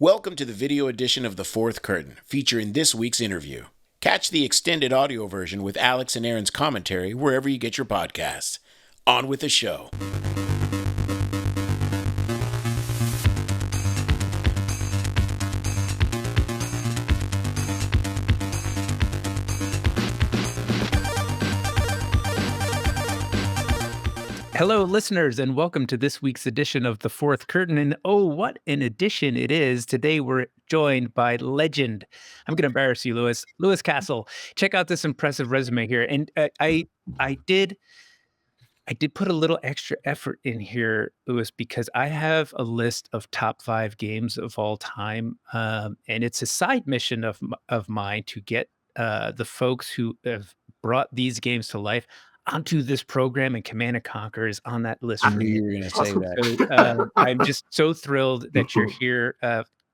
Welcome to the video edition of The Fourth Curtain, featuring this week's interview. Catch the extended audio version with Alex and Aaron's commentary wherever you get your podcasts. On with the show. Hello, listeners, and welcome to this week's edition of The Fourth Curtain. And oh, what an edition it is. Today, we're joined by legend. I'm going to embarrass you, Lewis Castle. Check out this impressive resume here. And I did put a little extra effort in here, Lewis, because I have a list of top 5 games of all time. And it's a side mission of mine to get the folks who have brought these games to life onto this program, and Command & Conquer is on that list. I knew you were going to say that. So, I'm just so thrilled that you're here,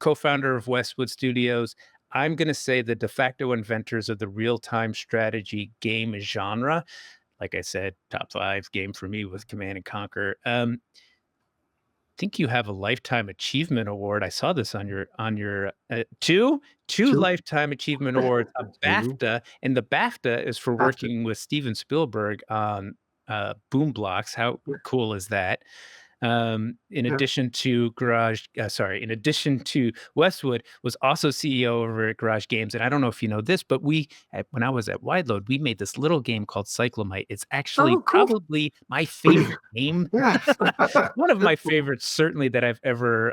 co-founder of Westwood Studios. I'm going to say the de facto inventors of the real-time strategy game genre. Like I said, top 5 game for me was Command & Conquer. I think you have a Lifetime Achievement Award. I saw this on your two Lifetime Achievement Awards, a BAFTA, and the BAFTA is for working with Steven Spielberg on Boom Blox. How cool is that? In addition to Westwood, was also CEO over at Garage Games. And I don't know if you know this, but when I was at Wide Load, we made this little game called Cyclomite. It's actually probably my favorite game. One of my favorites, certainly, that I've ever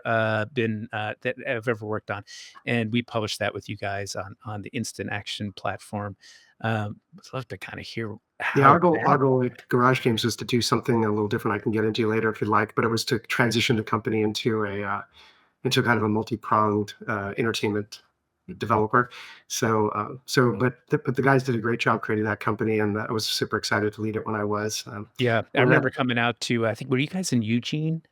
worked on. And we published that with you guys on the Instant Action platform. I'd love to kind of hear. Our goal at Garage Games was to do something a little different. I can get into later if you'd like, but it was to transition the company into kind of a multi-pronged entertainment developer. But the guys did a great job creating that company, and I was super excited to lead it when I was. I remember coming out to, I think, were you guys in Eugene?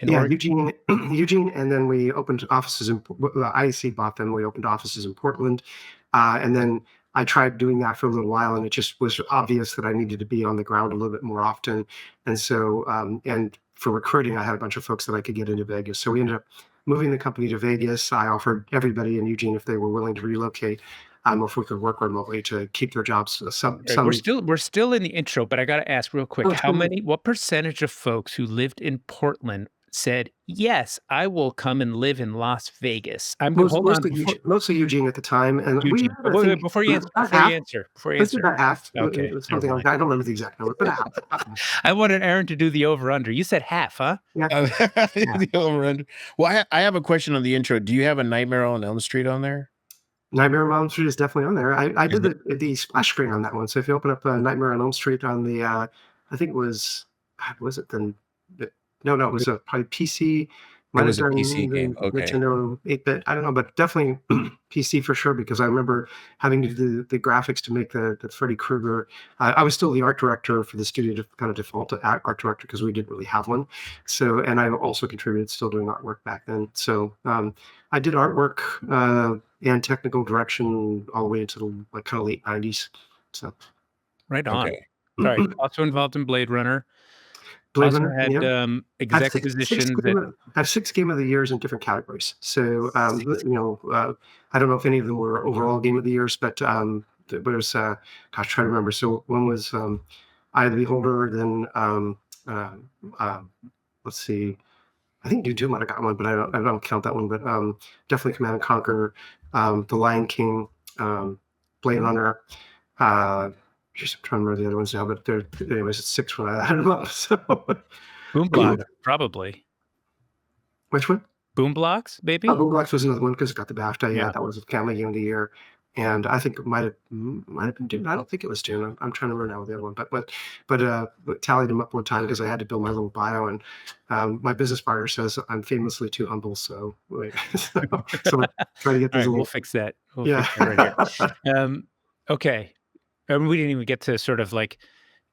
Eugene, and then we opened offices in IAC bought them. We opened offices in Portland, and then I tried doing that for a little while, and it just was obvious that I needed to be on the ground a little bit more often. And so, and for recruiting, I had a bunch of folks that I could get into Vegas. So we ended up moving the company to Vegas. I offered everybody in Eugene, if they were willing to relocate, if we could work remotely, to keep their jobs. We're still in the intro, but I got to ask real quick: what percentage of folks who lived in Portland said, yes, I will come and live in Las Vegas? Mostly Eugene at the time. And before you answer. About half. Okay. Something like that. I don't remember the exact number, but half. I wanted Aaron to do the over-under. You said half, huh? Yeah. The over-under. Well, I have a question on the intro. Do you have a Nightmare on Elm Street on there? Nightmare on Elm Street is definitely on there. I did the splash screen on that one. So if you open up Nightmare on Elm Street on the, I think it was it then? No, it was probably PC. It was a PC game. Okay. Nintendo 8-bit. I don't know, but definitely PC for sure, because I remember having to do the graphics to make the Freddy Krueger. I was still the art director for the studio, to kind of default to art director because we didn't really have one. So, and I also contributed, still doing artwork back then. So I did artwork and technical direction all the way into the kind of late 90s. So right on. Okay. All right. Also involved in Blade Runner. Also had exec positions. I have 6 Game of the Years in different categories. So, I don't know if any of them were overall Game of the Years, but it was, trying to remember. So one was Eye of the Beholder, then, let's see, I think you might have got one, but I don't count that one, but definitely Command & Conquer, The Lion King, Blade Runner, I'm trying to remember the other ones now, but anyways, it's 6 when I added them up. So. Boom Blox, probably. Which one? Boom Blox, maybe? Boom Blox was another one because it got the BAFTA. Yeah, that was a Family Game of the Year. And I think it might have been Dune. I don't think it was Dune. I'm trying to remember now the other one. But tallied them up one time because I had to build my little bio. And my business partner says I'm famously too humble. So try to get this. We'll fix that. Fix that right here. Okay. We didn't even get to sort of like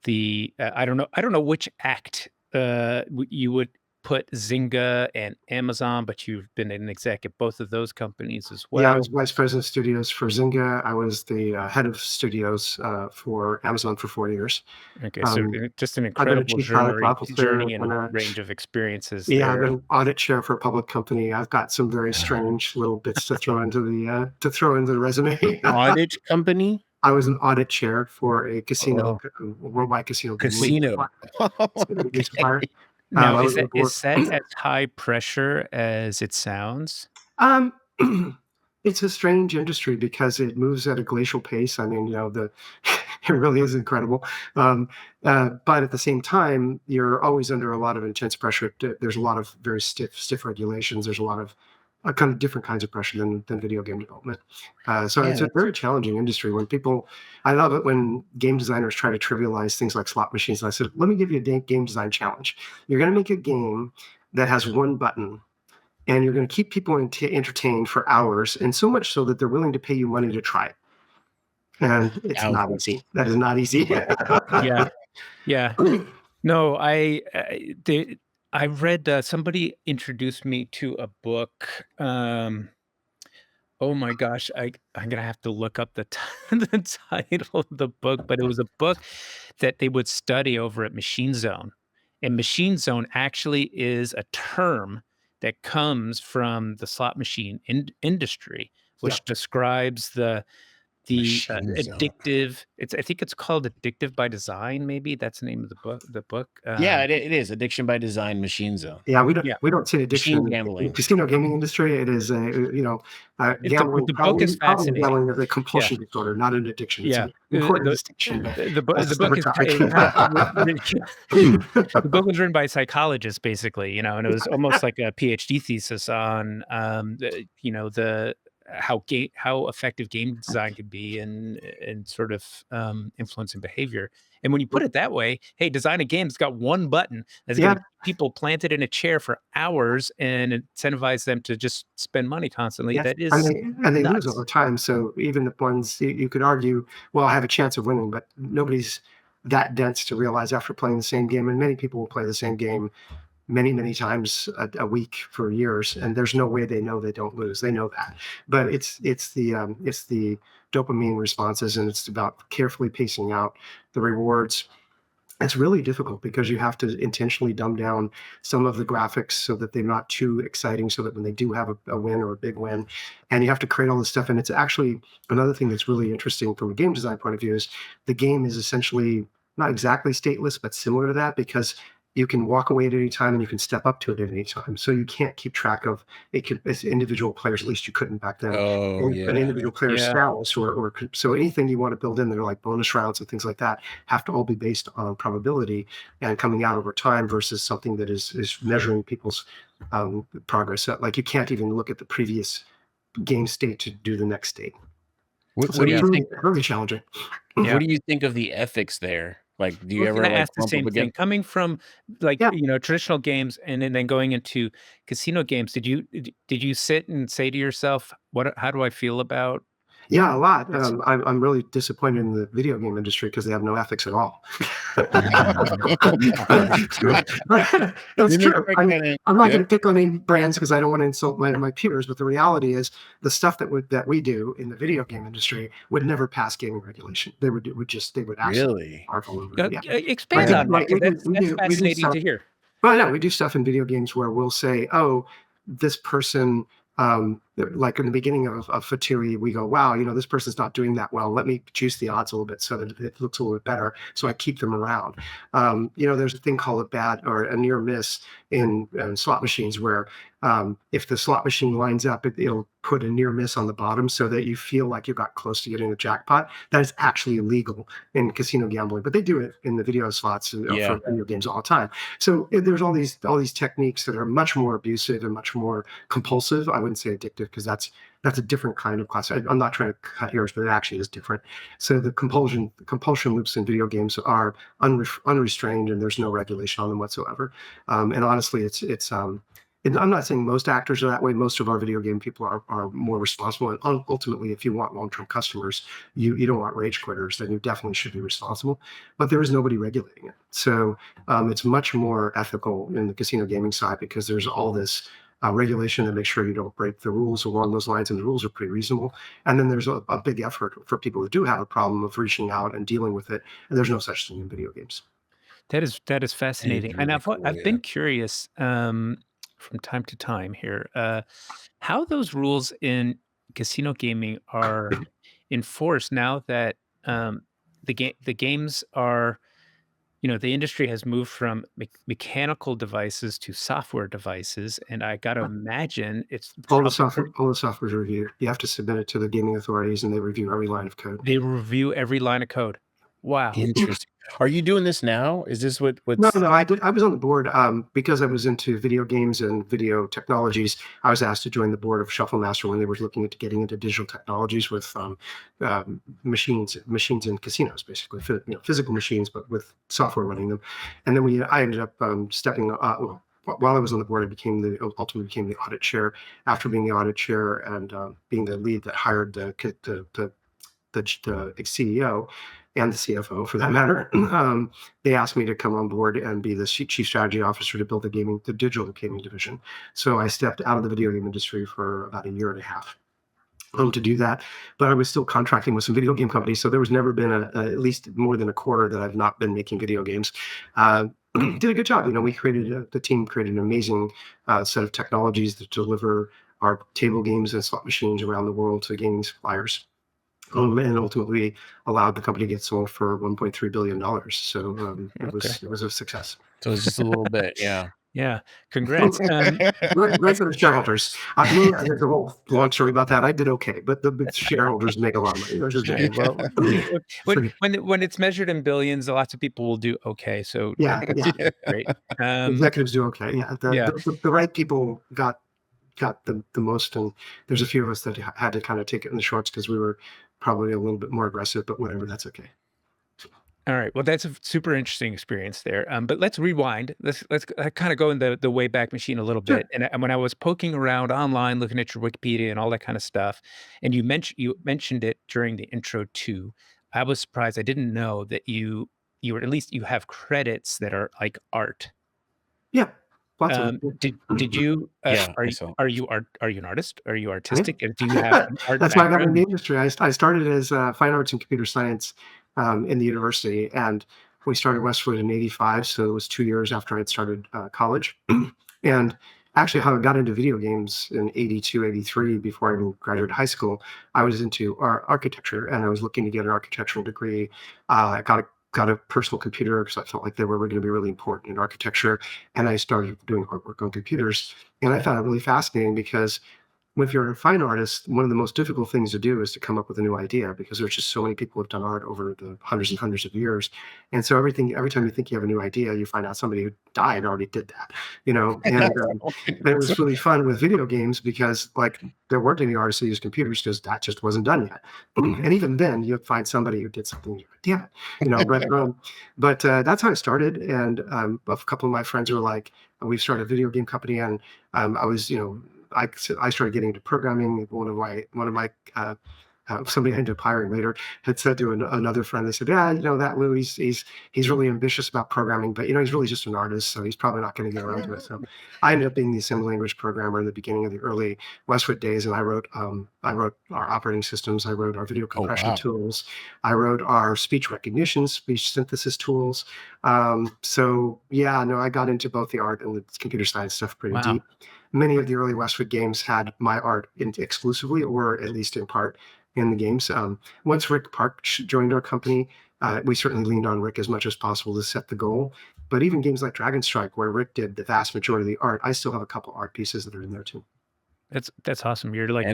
the I don't know which act you would put Zynga and Amazon, but you've been an exec at both of those companies as well. Yeah, I was vice president of studios for Zynga. I was the head of studios for Amazon for 4 years. Okay, so just an I've been a incredible chief product officer journey and and range of experiences yeah, I've there. been audit chair for a public company. I've got some very strange little bits to throw into the resume. Audit company? I was an audit chair for a casino, a worldwide casino. Casino. Now, is that as high pressure as it sounds? It's a strange industry because it moves at a glacial pace. I mean, it really is incredible. But at the same time, you're always under a lot of intense pressure. There's a lot of very stiff regulations. There's a lot of kind of different kinds of pressure than video game development. So it's a very challenging industry. I love it when game designers try to trivialize things like slot machines. And I said, let me give you a game design challenge. You're going to make a game that has one button, and you're going to keep people entertained for hours, and so much so that they're willing to pay you money to try it. And it's not easy. That is not easy. Yeah. No, I read, somebody introduced me to a book. Oh my gosh, I'm going to have to look up the title of the book, but it was a book that they would study over at Machine Zone. And Machine Zone actually is a term that comes from the slot machine industry, which describes the addictive. I think it's called Addictive by Design. Maybe that's the name of the book. Yeah, it is Addiction by Design, Machine Zone. Yeah, we don't say addiction. Gambling. Casino gaming industry. It is gambling. The book is fascinating. Gambling is a compulsion disorder, not an addiction. It's an important distinction. The book was written by a psychologist, basically, and it was almost like a PhD thesis on how effective game design could be and sort of influencing behavior. And when you put it that way, hey, design a game that's got one button that's going to keep people planted in a chair for hours and incentivize them to just spend money constantly. Yes. That is, and they lose over time. So even the ones you could argue, well, I have a chance of winning, but nobody's that dense to realize after playing the same game. And many people will play the same game many times a week for years, and there's no way they know they don't lose. They know that, but it's the dopamine responses, and it's about carefully pacing out the rewards. It's really difficult because you have to intentionally dumb down some of the graphics so that they're not too exciting, so that when they do have a win or a big win, and you have to create all this stuff. And it's actually another thing that's really interesting from a game design point of view is the game is essentially not exactly stateless, but similar to that, because you can walk away at any time and you can step up to it at any time. So you can't keep track of it. As individual players, at least you couldn't back then. An individual player's status or so anything you want to build in there, like bonus rounds and things like that, have to all be based on probability and coming out over time versus something that is measuring people's progress. So, like, you can't even look at the previous game state to do the next state. What do you think? Really challenging. What do you think of the ethics there? Like, do you ever ask the same thing? Coming from traditional games and then going into casino games, did you sit and say to yourself, how do I feel about? Yeah, a lot. I'm really disappointed in the video game industry because they have no ethics at all. That's true. I'm not going to pick on any brands because I don't want to insult my peers, but the reality is the stuff that we do in the video game industry would never pass gaming regulation. They would actually expand on that. That's fascinating to hear. Well, no, we do stuff in video games where we'll say, oh, this person. Like in the beginning of Fatui, we go, wow, this person's not doing that well. Let me juice the odds a little bit so that it looks a little bit better. So I keep them around. There's a thing called a bad or a near miss in slot machines where if the slot machine lines up, it'll put a near miss on the bottom so that you feel like you got close to getting the jackpot. That is actually illegal in casino gambling, but they do it in the video slots for video games all the time. So there's all these techniques that are much more abusive and much more compulsive. I wouldn't say addictive because that's a different kind of class. I'm not trying to cut yours, but it actually is different. So the compulsion loops in video games are unrestrained, and there's no regulation on them whatsoever. And honestly, it's I'm not saying most actors are that way. Most of our video game people are more responsible. And ultimately, if you want long-term customers, you don't want rage quitters, then you definitely should be responsible. But there is nobody regulating it. So it's much more ethical in the casino gaming side because there's all this regulation to make sure you don't break the rules along those lines, and the rules are pretty reasonable. And then there's a big effort for people who do have a problem of reaching out and dealing with it. And there's no such thing in video games. That is fascinating. And really cool, I've been curious from time to time here how those rules in casino gaming are enforced now that the games are, the industry has moved from mechanical devices to software devices, and I got to imagine it's All the probably software is reviewed. You have to submit it to the gaming authorities, and they review every line of code. they review every line of code. Wow. Interesting. Are you doing this now? Is this what's No, I was on the board because I was into video games and video technologies. I was asked to join the board of Shuffle Master when they were looking at getting into digital technologies with machines in casinos, basically physical machines, but with software running them. And then I ended up stepping. While I was on the board, I ultimately became the audit chair. After being the audit chair and being the lead that hired the CEO and the CFO, for that matter, they asked me to come on board and be the chief strategy officer to build the digital gaming division. So I stepped out of the video game industry for about a year and a half to do that, but I was still contracting with some video game companies. So there was never been at least more than a quarter that I've not been making video games. Did a good job. The team created an amazing set of technologies that deliver our table games and slot machines around the world to gaming suppliers. And ultimately allowed the company to get sold for $1.3 billion. So it was a success. So it's just a little bit, yeah. Yeah, congrats. Right for the shareholders. There's a whole long story about that. I did okay, but the shareholders make a lot of money. When it's measured in billions, lots of people will do okay. So yeah. Great. Executives do okay. Yeah, the right people got the most, and there's a few of us that had to kind of take it in the shorts because we were probably a little bit more aggressive, but whatever, that's okay. All right. Well, that's a super interesting experience there. But let's rewind. Let's kind of go in the Wayback Machine a little bit. Sure. And when I was poking around online, looking at your Wikipedia and all that kind of stuff, and you mentioned it during the intro too, I was surprised. I didn't know that you were, at least you have credits that are like art. Yeah. Did you? Are you an artist? Are you artistic? Do you have an art? That's why I got in the industry. I started as fine arts and computer science in the university, and we started Westwood in '85. So it was 2 years after I had started college. And actually, how I got into video games in '82, '83, before I even graduated high school, I was into architecture, and I was looking to get an architectural degree. I got a personal computer because I felt like they were going to be really important in architecture. And I started doing artwork on computers. And I found it really fascinating because if you're a fine artist, one of the most difficult things to do is to come up with a new idea because there's just so many people who have done art over the hundreds and hundreds of years. And so every time you think you have a new idea, you find out somebody who died already did that, and it was really fun with video games because there weren't any artists who used computers because that just wasn't done yet. And even then you'd find somebody who did something, damn it, but that's how I started. And a couple of my friends were like, we've started a video game company, and I was, I started getting into programming. One of my somebody I ended up hiring later had said to another friend, they said, that Lou, he's really ambitious about programming, but he's really just an artist, so he's probably not going to get around to it. So I ended up being the assembly language programmer in the beginning of the early Westwood days, and I wrote our operating systems. I wrote our video compression tools. I wrote our speech recognition, speech synthesis tools. I got into both the art and the computer science stuff pretty deep. Many of the early Westwood games had my art exclusively, or at least in part, in the games. Once Rick Park joined our company, we certainly leaned on Rick as much as possible to set the goal. But even games like Dragon Strike, where Rick did the vast majority of the art, I still have a couple art pieces that are in there too. That's awesome. You're like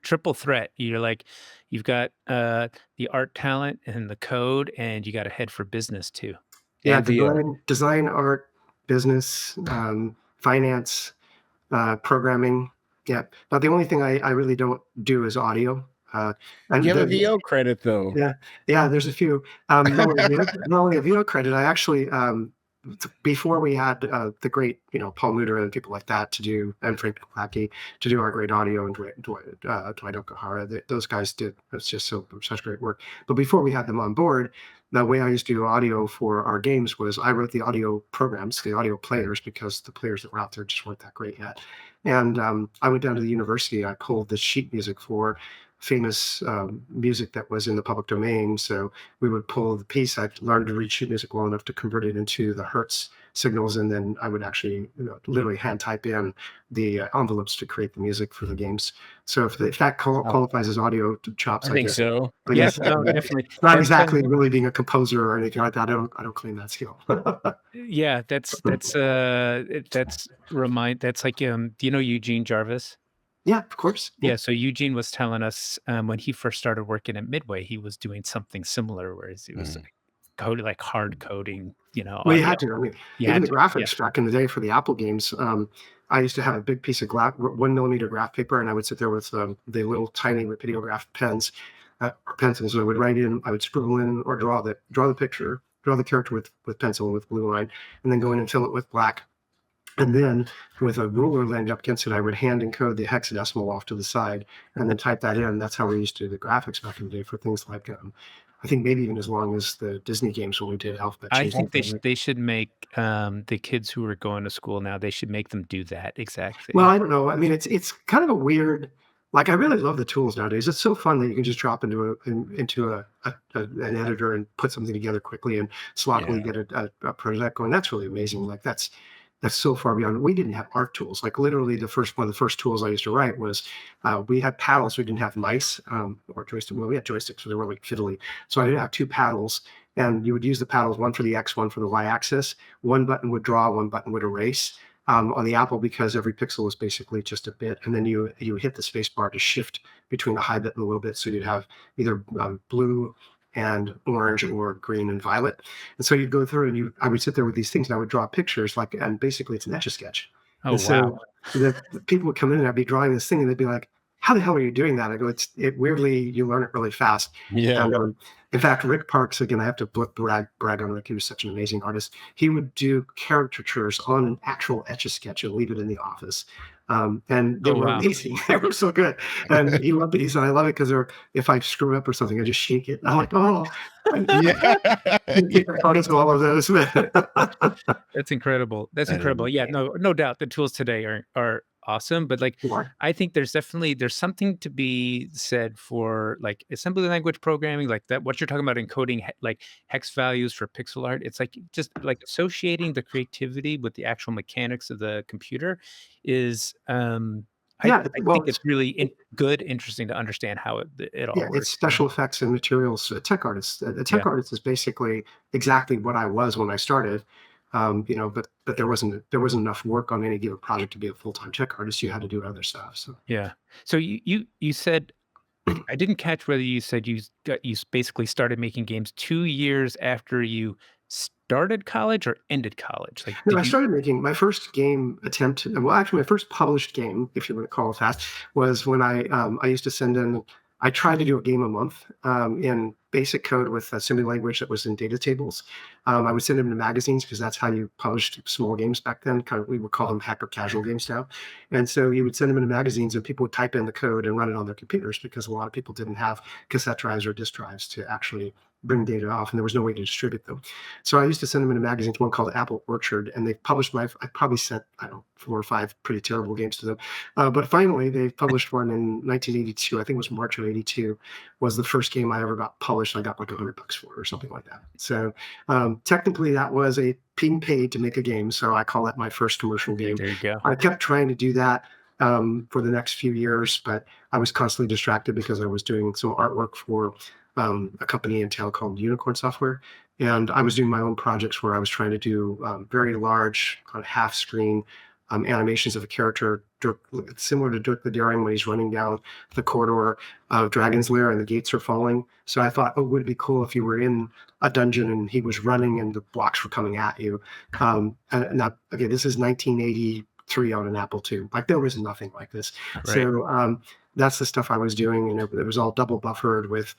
triple threat. You're like, you've got the art talent and the code, and you got a head for business too. Yeah, design, art, business, finance, programming. Yeah. Now the only thing I really don't do is audio. And you have a VO credit though. Yeah. There's a few. Not only a VO credit, I actually before we had the great, Paul Mutter and people like that to do, and Frank Lackey to do our great audio, and Dwight Okahara, those guys did. It's just such great work. But before we had them on board, the way I used to do audio for our games was I wrote the audio programs, the audio players, because the players that were out there just weren't that great yet. And I went down to the university. I pulled the sheet music for famous music that was in the public domain. So we would pull the piece. I learned to read sheet music well enough to convert it into the Hertz signals, and then I would actually literally hand type in the envelopes to create the music for the games. So if that qualifies as audio chops, I think so. But yes, no, definitely. Not exactly really being a composer or anything like that. I don't claim that skill. Yeah, that's like do you know Eugene Jarvis? Yeah, of course. Yeah, so Eugene was telling us when he first started working at Midway, he was doing something similar, whereas it was like hard coding, Well, you had to. I mean, even the graphics yeah. back in the day for the Apple games, I used to have a big piece of 1 millimeter graph paper, and I would sit there with the little tiny rapidograph pens or pencils, and I would write in, I would scribble in or draw the picture, draw the character with pencil with blue line, and then go in and fill it with black. And then with a ruler lined up against it, I would hand encode the hexadecimal off to the side and then type that in. That's how we used to do the graphics back in the day for things like, I think maybe even as long as the Disney games when we did alphabet. I think they should make the kids who are going to school now, they should make them do that exactly. Well, I don't know. I mean, it's kind of a weird. Like, I really love the tools nowadays. It's so fun that you can just drop into an editor and put something together quickly and sloppily get a prototype going. That's really amazing. Like that's so far beyond. We didn't have art tools. Like literally one of the first tools I used to write was we had paddles. We didn't have mice or joysticks. Well, we had joysticks, so they were like fiddly. So I did have 2 paddles, and you would use the paddles, one for the X, one for the Y axis. One button would draw, one button would erase. On the Apple, because every pixel was basically just a bit, and then you hit the space bar to shift between the high bit and the low bit, so you'd have either blue and orange or green and violet. And so you'd go through and I would sit there with these things and I would draw pictures and basically it's an Etch-a-Sketch. Oh, and so wow. the people would come in and I'd be drawing this thing and they'd be like, how the hell are you doing that? I go, weirdly, you learn it really fast. Yeah. And, in fact, Rick Parks, again, I have to brag on Rick. He was such an amazing artist. He would do caricatures on an actual Etch-a-Sketch and leave it in the office. And they were amazing. They were so good. And he loved it. He said, I love it because if I screw up or something, I just shake it. And I'm like, oh. Artists all of those. That's incredible. That's incredible. Yeah, no doubt. The tools today are awesome, but I think there's something to be said for like assembly language programming, like that. What you're talking about encoding like hex values for pixel art. It's like just like associating the creativity with the actual mechanics of the computer is. I think it's really interesting to understand how it all works. It's special effects and materials. Tech artist. A tech artist is basically exactly what I was when I started. But there wasn't enough work on any given project to be a full-time tech artist. You had to do other stuff. So yeah. So you said, I didn't catch whether you said you basically started making games 2 years after you started college or ended college. I started making my first game attempt. Well, actually, my first published game, if you want to call it that, was when I used to send in. I tried to do a game a month in basic code with assembly language that was in data tables. I would send them to magazines because that's how you published small games back then. We would call them hacker casual games now. And so you would send them into magazines and people would type in the code and run it on their computers because a lot of people didn't have cassette drives or disk drives to actually bring data off, and there was no way to distribute them. So I used to send them into magazines, one called Apple Orchard, and they published I probably sent, 4 or 5 pretty terrible games to them. But finally, they published one in 1982. I think it was March of 82 was the first game I ever got published. I got like $100 for it or something like that. So technically that was being paid to make a game. So I call that my first commercial game. There you go. I kept trying to do that for the next few years, but I was constantly distracted because I was doing some artwork for a company in town called Unicorn Software. And I was doing my own projects where I was trying to do very large kind of half screen animations of a character, similar to Dirk the Daring when he's running down the corridor of Dragon's Lair and the gates are falling. So I thought, would it be cool if you were in a dungeon and he was running and the blocks were coming at you? And now, again, this is 1982 3 on an Apple II. Like there was nothing like this. Right. So that's the stuff I was doing, and it was all double buffered with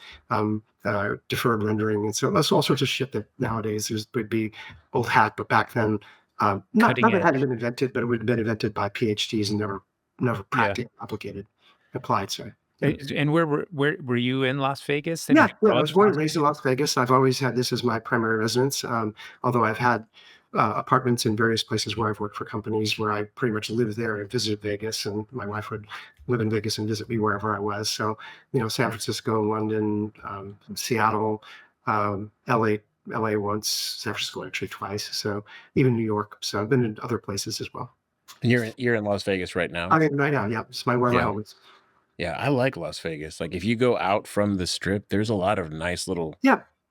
deferred rendering, and so that's all sorts of shit that nowadays would be old hat, but back then, not that it hadn't been invented, but it would have been invented by PhDs and never practically applied. Sorry. And where were you in Las Vegas? Yeah, I was born and raised in Las Vegas. I've always had this as my primary residence, although I've had apartments in various places where I've worked for companies where I pretty much lived there and visited Vegas, and my wife would live in Vegas and visit me wherever I was. So, San Francisco, London, Seattle, LA once, San Francisco actually twice. So even New York. So I've been in other places as well. And you're in Las Vegas right now? I mean, right now, yeah. It's where my home is. Yeah, I like Las Vegas. Like if you go out from the Strip, there's a lot of nice little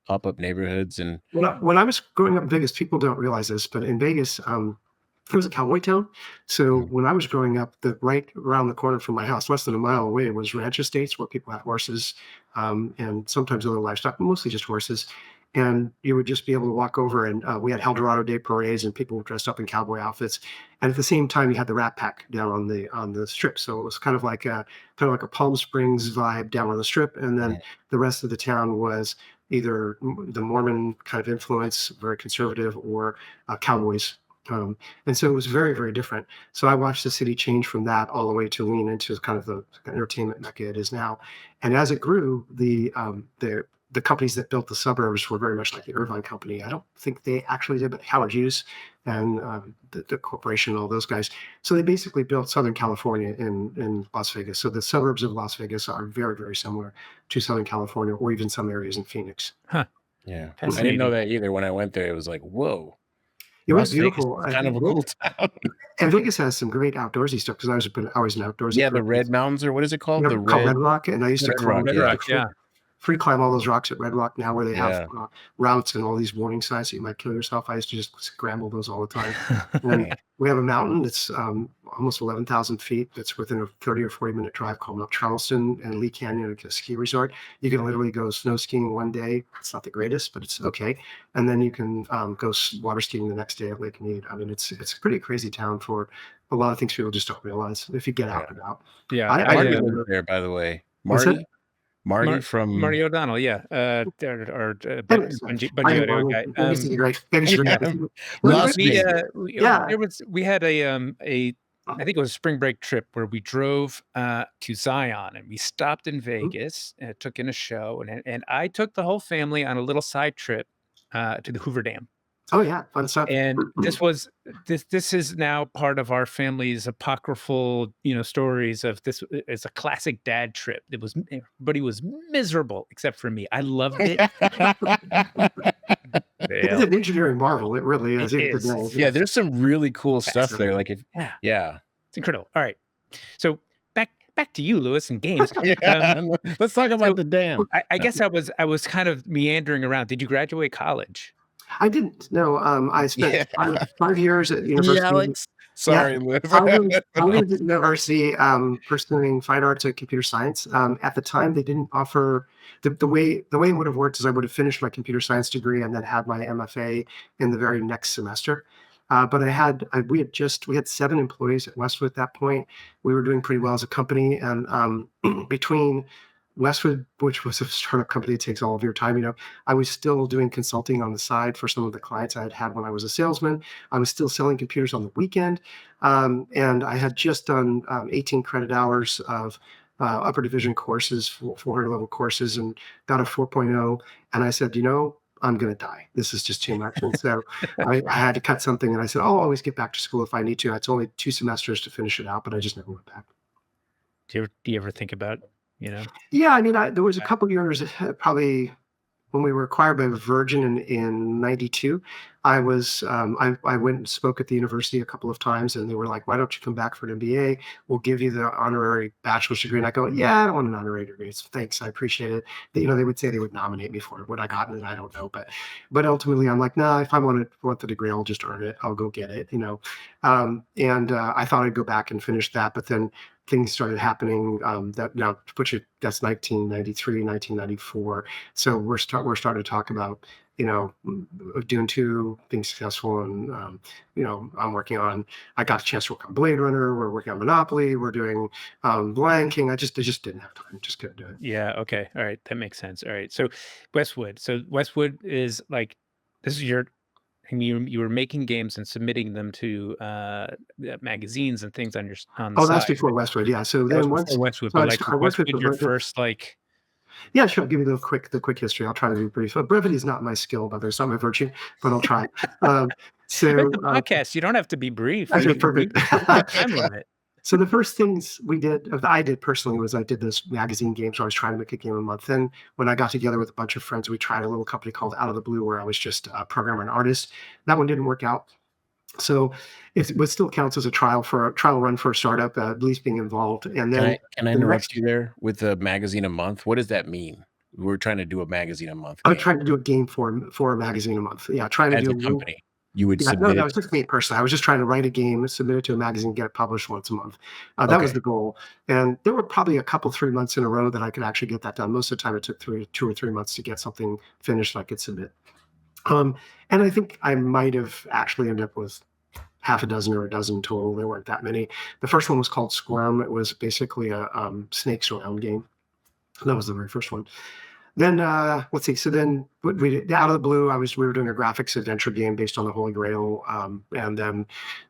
pop-up neighborhoods. And when I was growing up in Vegas, people don't realize this, but in Vegas, it was a cowboy town. So when I was growing up, right around the corner from my house, less than a mile away, was ranch estates where people had horses and sometimes other livestock, but mostly just horses. And you would just be able to walk over, and we had El Dorado Day parades, and people were dressed up in cowboy outfits. And at the same time, you had the Rat Pack down on the Strip. So it was kind of like a Palm Springs vibe down on the Strip, and then the rest of the town was either the Mormon kind of influence, very conservative, or cowboys. And so it was very, very different. So I watched the city change from that all the way to lean into kind of the entertainment mecca it is now. And as it grew, the companies that built the suburbs were very much like the Irvine Company. I don't think they actually did, but Howard Hughes and the corporation, all those guys. So they basically built Southern California in Las Vegas. So the suburbs of Las Vegas are very, very similar to Southern California, or even some areas in Phoenix. Huh. Yeah. I didn't know that either. When I went there, it was like, whoa. It was beautiful. Kind of a cool town. And Vegas has some great outdoorsy stuff, because I was an outdoorsy. Yeah, the Red Mountains, or what is it called? Called Red Rock. And I used to climb Red Rock, free climb all those rocks at Red Rock now, where they have routes and all these warning signs that you might kill yourself. I used to just scramble those all the time. And we have a mountain that's almost 11,000 feet that's within a 30 or 40-minute drive called Mount Charleston and Lee Canyon, a ski resort. You can literally go snow skiing one day. It's not the greatest, but it's okay. And then you can go water skiing the next day at Lake Mead. I mean, it's a pretty crazy town for a lot of things people just don't realize if you get out and about. Yeah, I live there, by the way. Marty O'Donnell, or Bungie guy. We had a I think it was a spring break trip where we drove to Zion, and we stopped in Vegas and took in a show, and I took the whole family on a little side trip to the Hoover Dam. Oh yeah, fun stuff. And this is now part of our family's apocryphal, stories of this. It's a classic dad trip. Everybody was miserable except for me. I loved it. It's an engineering marvel. It really is. Yeah, there's some really cool stuff there. Like it's incredible. All right, so back to you, Lewis, and games. Let's talk about the dam. I guess I was kind of meandering around. Did you graduate college? I didn't. No, I spent 5 years at university. Yeah, Alex. Sorry, Liv. I was at university pursuing fine arts and computer science. At the time, they didn't offer the way it would have worked is I would have finished my computer science degree and then had my MFA in the very next semester. But we had 7 employees at Westwood at that point. We were doing pretty well as a company, and between Westwood, which was a startup company that takes all of your time, I was still doing consulting on the side for some of the clients I had when I was a salesman. I was still selling computers on the weekend. And I had just done 18 credit hours of upper division courses, 400 level courses, and got a 4.0. And I said, I'm going to die. This is just too much. And so I had to cut something. And I said, I'll always get back to school if I need to. It's only 2 semesters to finish it out, but I just never went back. Do you ever think about Yeah, I mean, there was a couple of years, probably when we were acquired by Virgin in '92. I went and spoke at the university a couple of times, and they were like, "Why don't you come back for an MBA? We'll give you the honorary bachelor's degree." And I go, "Yeah, I don't want an honorary degree. Thanks, I appreciate it." They would say they would nominate me for it. Would I gotten it? I don't know, but ultimately, I'm like, "No, if I want the degree, I'll just earn it. I'll go get it." And I thought I'd go back and finish that, but then things started happening that's 1993, 1994. So we're starting to talk about Dune 2 being successful, and I'm working on. I got a chance to work on Blade Runner. We're working on Monopoly. We're doing Lion King. I just didn't have time. Just couldn't do it. Yeah. Okay. All right. That makes sense. All right. So Westwood. So Westwood is like, this is your, and you were making games and submitting them to magazines and things on the Oh, side. that's before Westwood. Yeah. So That was then once before Westwood, so but like I worked with Westwood, your first like. Yeah, sure. I'll give you the quick history. I'll try to be brief. Brevity is not my skill, but it's not my virtue, but I'll try. It's a podcast. You don't have to be brief. Okay, perfect. Time limit. So the first things I did personally, was I did this magazine game. So I was trying to make a game a month. Then when I got together with a bunch of friends, we tried a little company called Out of the Blue, where I was just a programmer and artist. That one didn't work out. So it still counts as a trial run for a startup, at least being involved. And then can I interrupt you there with a magazine a month? What does that mean? We're trying to do a magazine a month. I'm trying to do a game for a magazine a month. Yeah, trying to as do a company. You would submit. No, that was just me personally. I was just trying to write a game, submit it to a magazine, get it published once a month. That was the goal. And there were probably 3 months in a row that I could actually get that done. Most of the time, it took 2 or 3 months to get something finished I could submit. And I think I might have actually ended up with half a dozen or a dozen total. There weren't that many. The first one was called Squirm. It was basically a snakes around game. That was the very first one. Then let's see. So then we did Out of the Blue. We were doing a graphics adventure game based on the Holy Grail, and then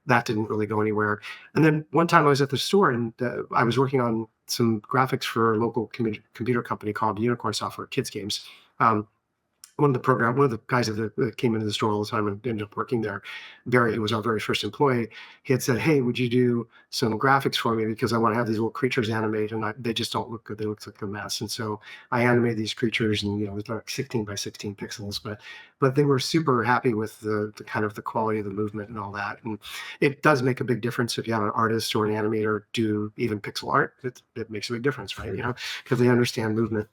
that didn't really go anywhere. And then one time I was at the store, and I was working on some graphics for a local computer company called Unicorn Software, kids games. One of the guys that came into the store all the time and ended up working there, Barry, who was our very first employee, he had said, "Hey, would you do some graphics for me? Because I want to have these little creatures animate, and they just don't look good. They look like a mess." And so I animated these creatures, and it was like 16 by 16 pixels, but they were super happy with the kind of the quality of the movement and all that. And it does make a big difference if you have an artist or an animator do even pixel art. It makes a big difference, right? Because they understand movement.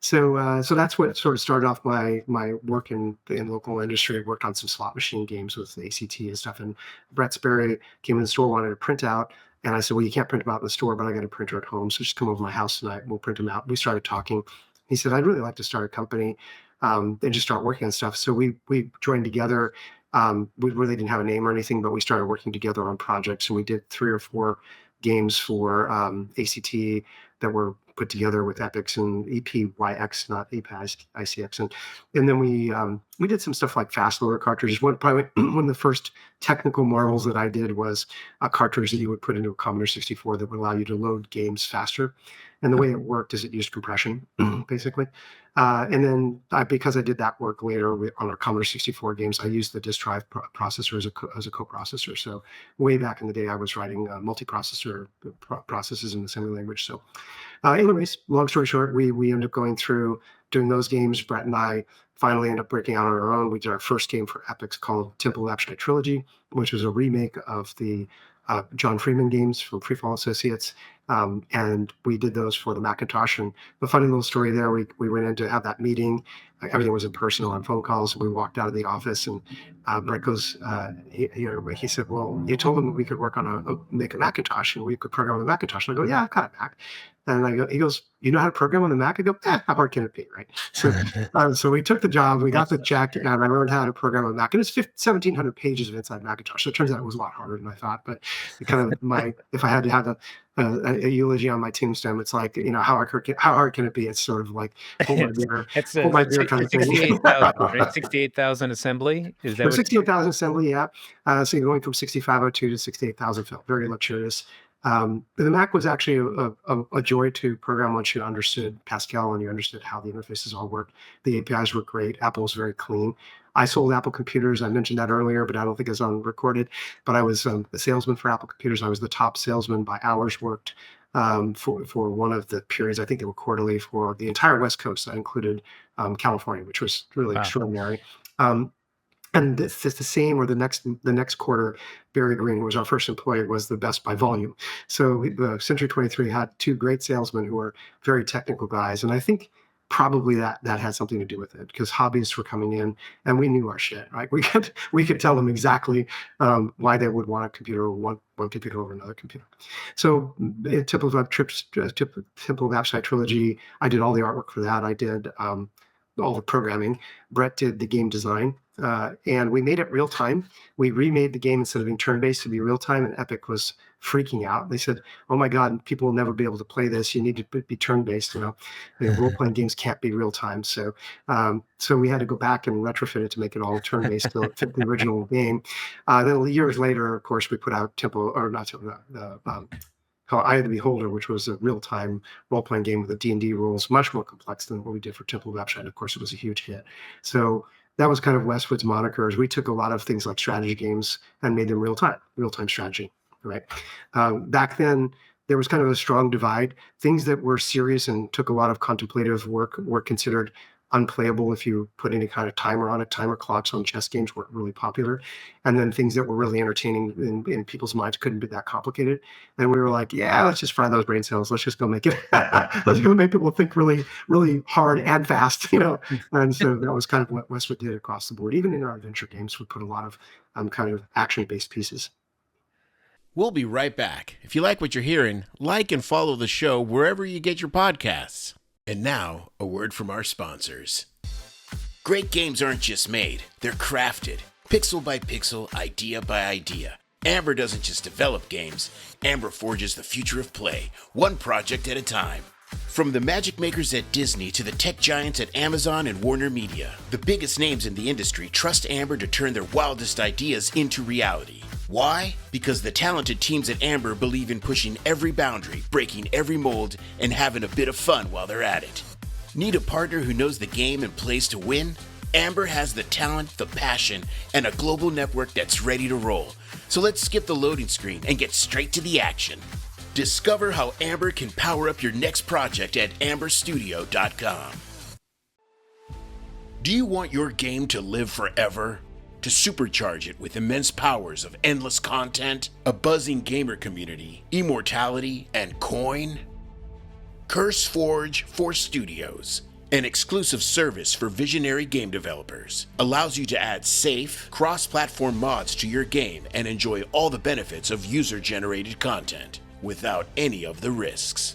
So that's what sort of started off my work in local industry. I worked on some slot machine games with ACT and stuff. And Brett Sperry came in the store, wanted a printout. And I said, "Well, you can't print them out in the store, but I got a printer at home. So just come over to my house tonight and we'll print them out." We started talking. He said, "I'd really like to start a company and just start working on stuff." So we joined together. We really didn't have a name or anything, but we started working together on projects. And we did 3 or 4 games for ACT that were put together with Epics and EPYX, not EPICX. And then we did some stuff like fast loader cartridges. Probably one of the first technical marvels that I did was a cartridge that you would put into a Commodore 64 that would allow you to load games faster. And the way it worked is it used compression, basically. And then because I did that work later on our Commodore 64 games, I used the disk drive processor as a co-processor. So way back in the day, I was writing multiprocessor processes in the assembly language. So anyways, long story short, we ended up going through doing those games. Brett and I finally ended up breaking out on our own. We did our first game for Epics called Temple of Abstract Trilogy, which was a remake of the John Freeman games from Freefall Associates. And we did those for the Macintosh. And the funny little story there, we went in to have that meeting. Everything was in person on phone calls. We walked out of the office, and Brett goes, he said, "Well, you told them we could work on make a Macintosh and we could program on the Macintosh." And I go, "Yeah, I've got a Mac." And he goes, "You know how to program on the Mac?" I go, "How hard can it be?" Right. So we took the job, we got the check, and I learned how to program on Mac. And it's 1,700 pages of inside Macintosh. So it turns out it was a lot harder than I thought. But kind of if I had to have a eulogy on my tombstone, it's like, how hard can it be? It's sort of like hold my beer kind of thing. 68,000, right? 68,000 assembly? Is that 68,000 assembly? Yeah. So you're going from 6502 to 68,000 felt very luxurious. The Mac was actually a joy to program once you understood Pascal and you understood how the interfaces all work. The APIs were great. Apple was very clean. I sold Apple computers. I mentioned that earlier, but I don't think it's on recorded. But I was a salesman for Apple computers. I was the top salesman by hours worked for one of the periods. I think they were quarterly for the entire West Coast. That included California, which was really extraordinary. And it's the same, or the next quarter, Barry Green, who was our first employee, was the best by volume. So Century 23 had 2 great salesmen who were very technical guys. And I think probably that had something to do with it, because hobbyists were coming in and we knew our shit, right? We could tell them exactly why they would want a computer, one computer over another computer. So Temple of Abstract Trilogy, I did all the artwork for that. I did all the programming. Brett did the game design, and we made it real time. We remade the game instead of being turn-based to be real time, and Epic was freaking out. They said, "Oh my God, people will never be able to play this. You need to be turn-based. Role-playing games can't be real time." So we had to go back and retrofit it to make it all turn-based to fit the original game. Then years later, of course, we put out called Eye of the Beholder, which was a real-time role-playing game with the D&D rules, much more complex than what we did for Temple of Upshot. Of course, it was a huge hit. So that was kind of Westwood's monikers. We took a lot of things like strategy games and made them real-time strategy, right? Back then, there was kind of a strong divide. Things that were serious and took a lot of contemplative work were considered unplayable if you put any kind of timer on it. Timer clocks on chess games weren't really popular. And then things that were really entertaining in people's minds couldn't be that complicated. And we were like, yeah, let's just fry those brain cells. Let's just go make it. Let's go make people think really, really hard and fast, And so that was kind of what Westwood did across the board. Even in our adventure games, we put a lot of kind of action-based pieces. We'll be right back. If you like what you're hearing, like and follow the show wherever you get your podcasts. And now, a word from our sponsors. Great games aren't just made, they're crafted. Pixel by pixel, idea by idea. Amber doesn't just develop games, Amber forges the future of play, one project at a time. From the magic makers at Disney to the tech giants at Amazon and Warner Media, the biggest names in the industry trust Amber to turn their wildest ideas into reality. Why? Because the talented teams at Amber believe in pushing every boundary, breaking every mold, and having a bit of fun while they're at it. Need a partner who knows the game and plays to win? Amber has the talent, the passion, and a global network that's ready to roll. So let's skip the loading screen and get straight to the action. Discover how Amber can power up your next project at amberstudio.com. Do you want your game to live forever? To supercharge it with immense powers of endless content, a buzzing gamer community, immortality, and coin? CurseForge for Studios, an exclusive service for visionary game developers, allows you to add safe, cross-platform mods to your game and enjoy all the benefits of user-generated content without any of the risks.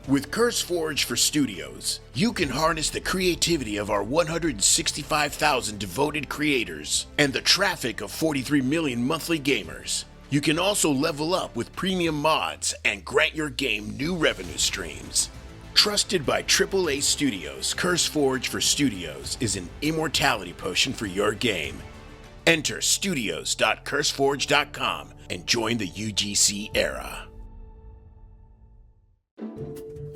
With CurseForge for Studios, you can harness the creativity of our 165,000 devoted creators and the traffic of 43 million monthly gamers. You can also level up with premium mods and grant your game new revenue streams. Trusted by AAA studios, CurseForge for Studios is an immortality potion for your game. Enter studios.curseforge.com and join the UGC era.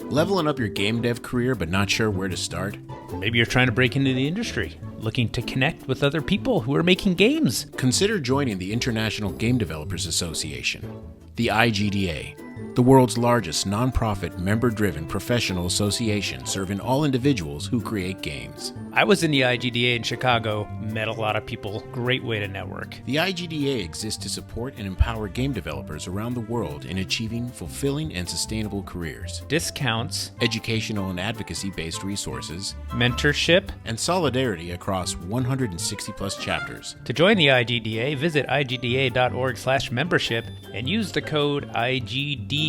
Leveling up your game dev career but not sure where to start? Maybe you're trying to break into the industry, looking to connect with other people who are making games. Consider joining the International Game Developers Association, the IGDA, the world's largest nonprofit member-driven professional association serving all individuals who create games. I was in the IGDA in Chicago, met a lot of people. Great way to network. The IGDA exists to support and empower game developers around the world in achieving fulfilling and sustainable careers. Discounts, educational and advocacy-based resources, mentorship, and solidarity across 160 plus chapters. To join the IGDA, visit igda.org/membership and use the code IGDA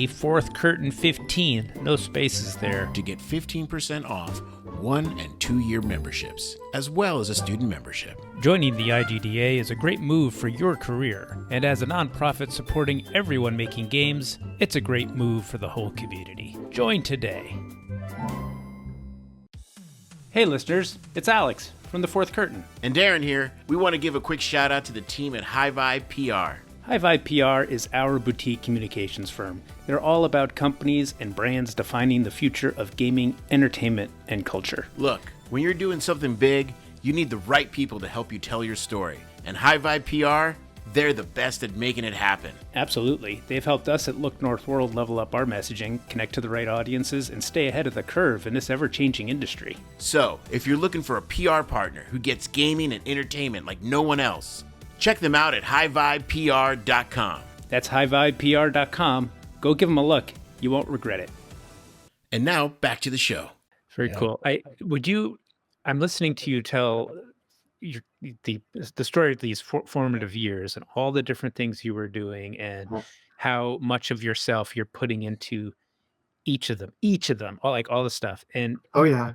4th Curtain 15, no spaces there, to get 15% off 1- and 2-year memberships, as well as a student membership. Joining the IGDA is a great move for your career, and as a nonprofit supporting everyone making games, it's a great move for the whole community. Join today. Hey listeners, it's Alex from the 4th Curtain. And Darren here. We want to give a quick shout out to the team at High Vibe PR. High Vibe PR is our boutique communications firm. They're all about companies and brands defining the future of gaming, entertainment, and culture. Look, when you're doing something big, you need the right people to help you tell your story. And High Vibe PR, they're the best at making it happen. Absolutely. They've helped us at Look North World level up our messaging, connect to the right audiences, and stay ahead of the curve in this ever-changing industry. So, if you're looking for a PR partner who gets gaming and entertainment like no one else, check them out at highvibepr.com. That's highvibepr.com. Go give them a look. You won't regret it. And now, back to the show. Very cool. I'm listening to you tell the story of these formative years and all the different things you were doing and how much of yourself you're putting into each of them, all the stuff. And oh yeah,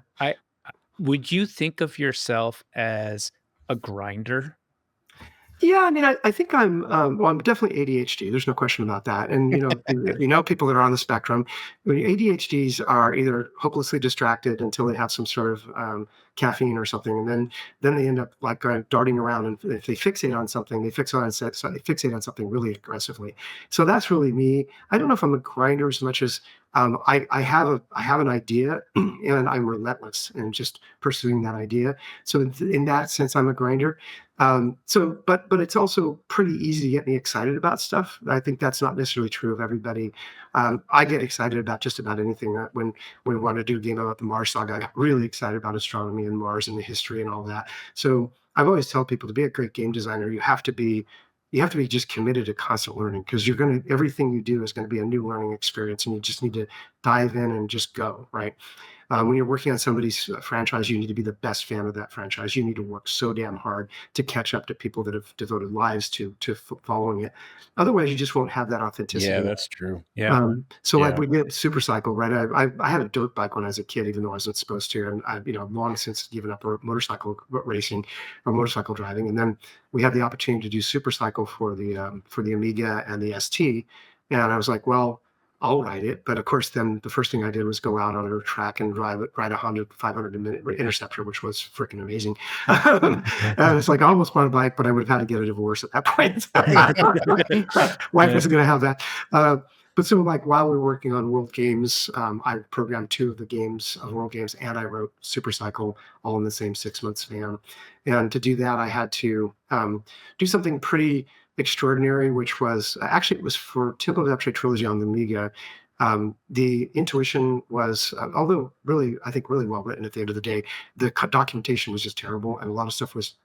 Would you think of yourself as a grinder? Yeah, I mean, I think I'm definitely ADHD. There's no question about that. And people that are on the spectrum. ADHDs are either hopelessly distracted until they have some sort of caffeine or something, and then they end up like kind of darting around. And if they fixate on something, they fixate on something really aggressively. So that's really me. I don't know if I'm a grinder as much as I have an idea, and I'm relentless in just pursuing that idea. So in that sense, I'm a grinder. But it's also pretty easy to get me excited about stuff. I think that's not necessarily true of everybody. I get excited about just about anything. When we wanted to do a game about the Mars saga, I got really excited about astronomy and Mars and the history and all that. So I've always tell people to be a great game designer, you have to be just committed to constant learning, because everything you do is going to be a new learning experience, and you just need to dive in and just go, right? When you're working on somebody's franchise, you need to be the best fan of that franchise. You need to work so damn hard to catch up to people that have devoted lives to following it. Otherwise, you just won't have that authenticity. Yeah, that's true. Yeah. So like we did Super Cycle, right? I had a dirt bike when I was a kid, even though I wasn't supposed to, and I've long since given up motorcycle racing or motorcycle driving. And then we had the opportunity to do Super Cycle for the Amiga and the ST, and I was like, well, I'll ride it. But of course, then the first thing I did was go out on a track and ride a 500 a minute Interceptor, which was freaking amazing. And it's like, I almost bought a bike, but I would have had to get a divorce at that point. Wife wasn't going to have that. But so like while we were working on World Games, I programmed 2 of the games of World Games, and I wrote Super Cycle all in the same 6-month span. And to do that, I had to do something pretty extraordinary, which was actually, it was for Temple of the Upshade Trilogy on the Amiga. The intuition was, although really, I think really well written at the end of the day, the documentation was just terrible, and a lot of stuff was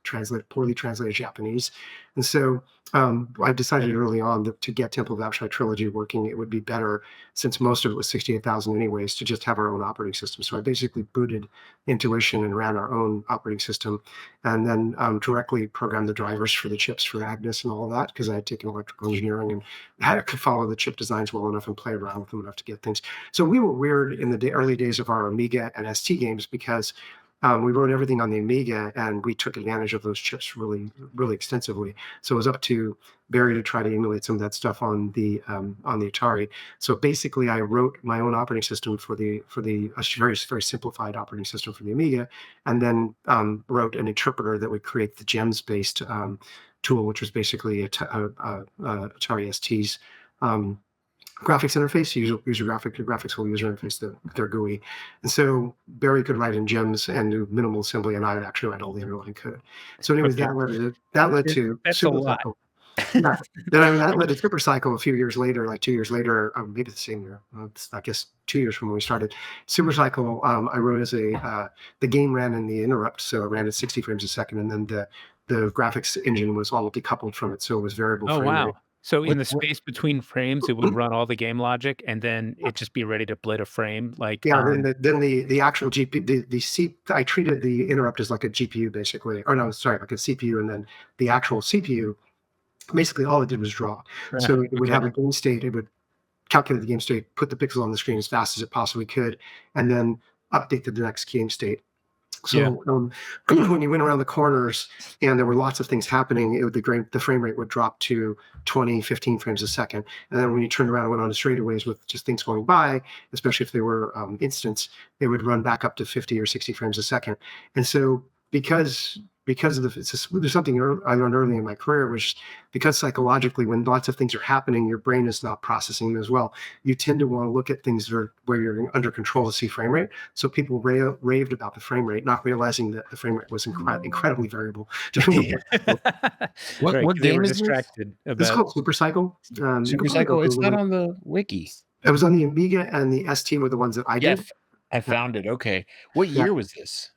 poorly translated Japanese. And so I decided early on that to get Temple of the Upshade Trilogy working, it would be better, since most of it was 68,000 anyways, to just have our own operating system. So I basically booted Intuition and ran our own operating system, and then directly programmed the drivers for the chips for Agnes and all of that, because I had taken electrical engineering and could follow the chip designs well enough and play around with them enough to get things. So we were weird in the early days of our Amiga and ST games, because we wrote everything on the Amiga, and we took advantage of those chips really, really extensively. So it was up to Barry to try to emulate some of that stuff on the Atari. So basically, I wrote my own operating system for the very, very simplified operating system for the Amiga, and then wrote an interpreter that would create the GEMS-based tool, which was basically Atari ST's graphics interface, graphical user interface, their GUI. And so Barry could write in GEMS and do minimal assembly, and I would actually write all the underlying code. So anyways, that led to That's Super a lot. Cycle. Yeah. That led to Super Cycle a few years later, like 2 years later, maybe the same year. I guess 2 years from when we started. Super Cycle, I wrote as the game ran in the interrupt, so it ran at 60 frames a second, and then the graphics engine was all decoupled from it, so it was variable frame wow. rate. So in the space between frames, it would run all the game logic, and then it just be ready to blit a frame. Like then the actual GPU, I treated the interrupt as like a GPU basically, or no, sorry, like a CPU, and then the actual CPU, basically all it did was draw. Right. So it would have a game state, it would calculate the game state, put the pixels on the screen as fast as it possibly could, and then update the next game state. So when you went around the corners and there were lots of things happening, the frame rate would drop to 20, 15 frames a second. And then when you turned around and went on to straightaways with just things going by, especially if they were instants, they would run back up to 50 or 60 frames a second. And so because there's something I learned early in my career, which because psychologically, when lots of things are happening, your brain is not processing them as well. You tend to want to look at things where you're under control to see frame rate. So people raved about the frame rate, not realizing that the frame rate was incredibly variable. What game is distracted this? This is called Super Cycle. Super Cycle. It's not on the wiki. It was on the Amiga and the ST were the ones that I did. I found it. Okay. What year was this?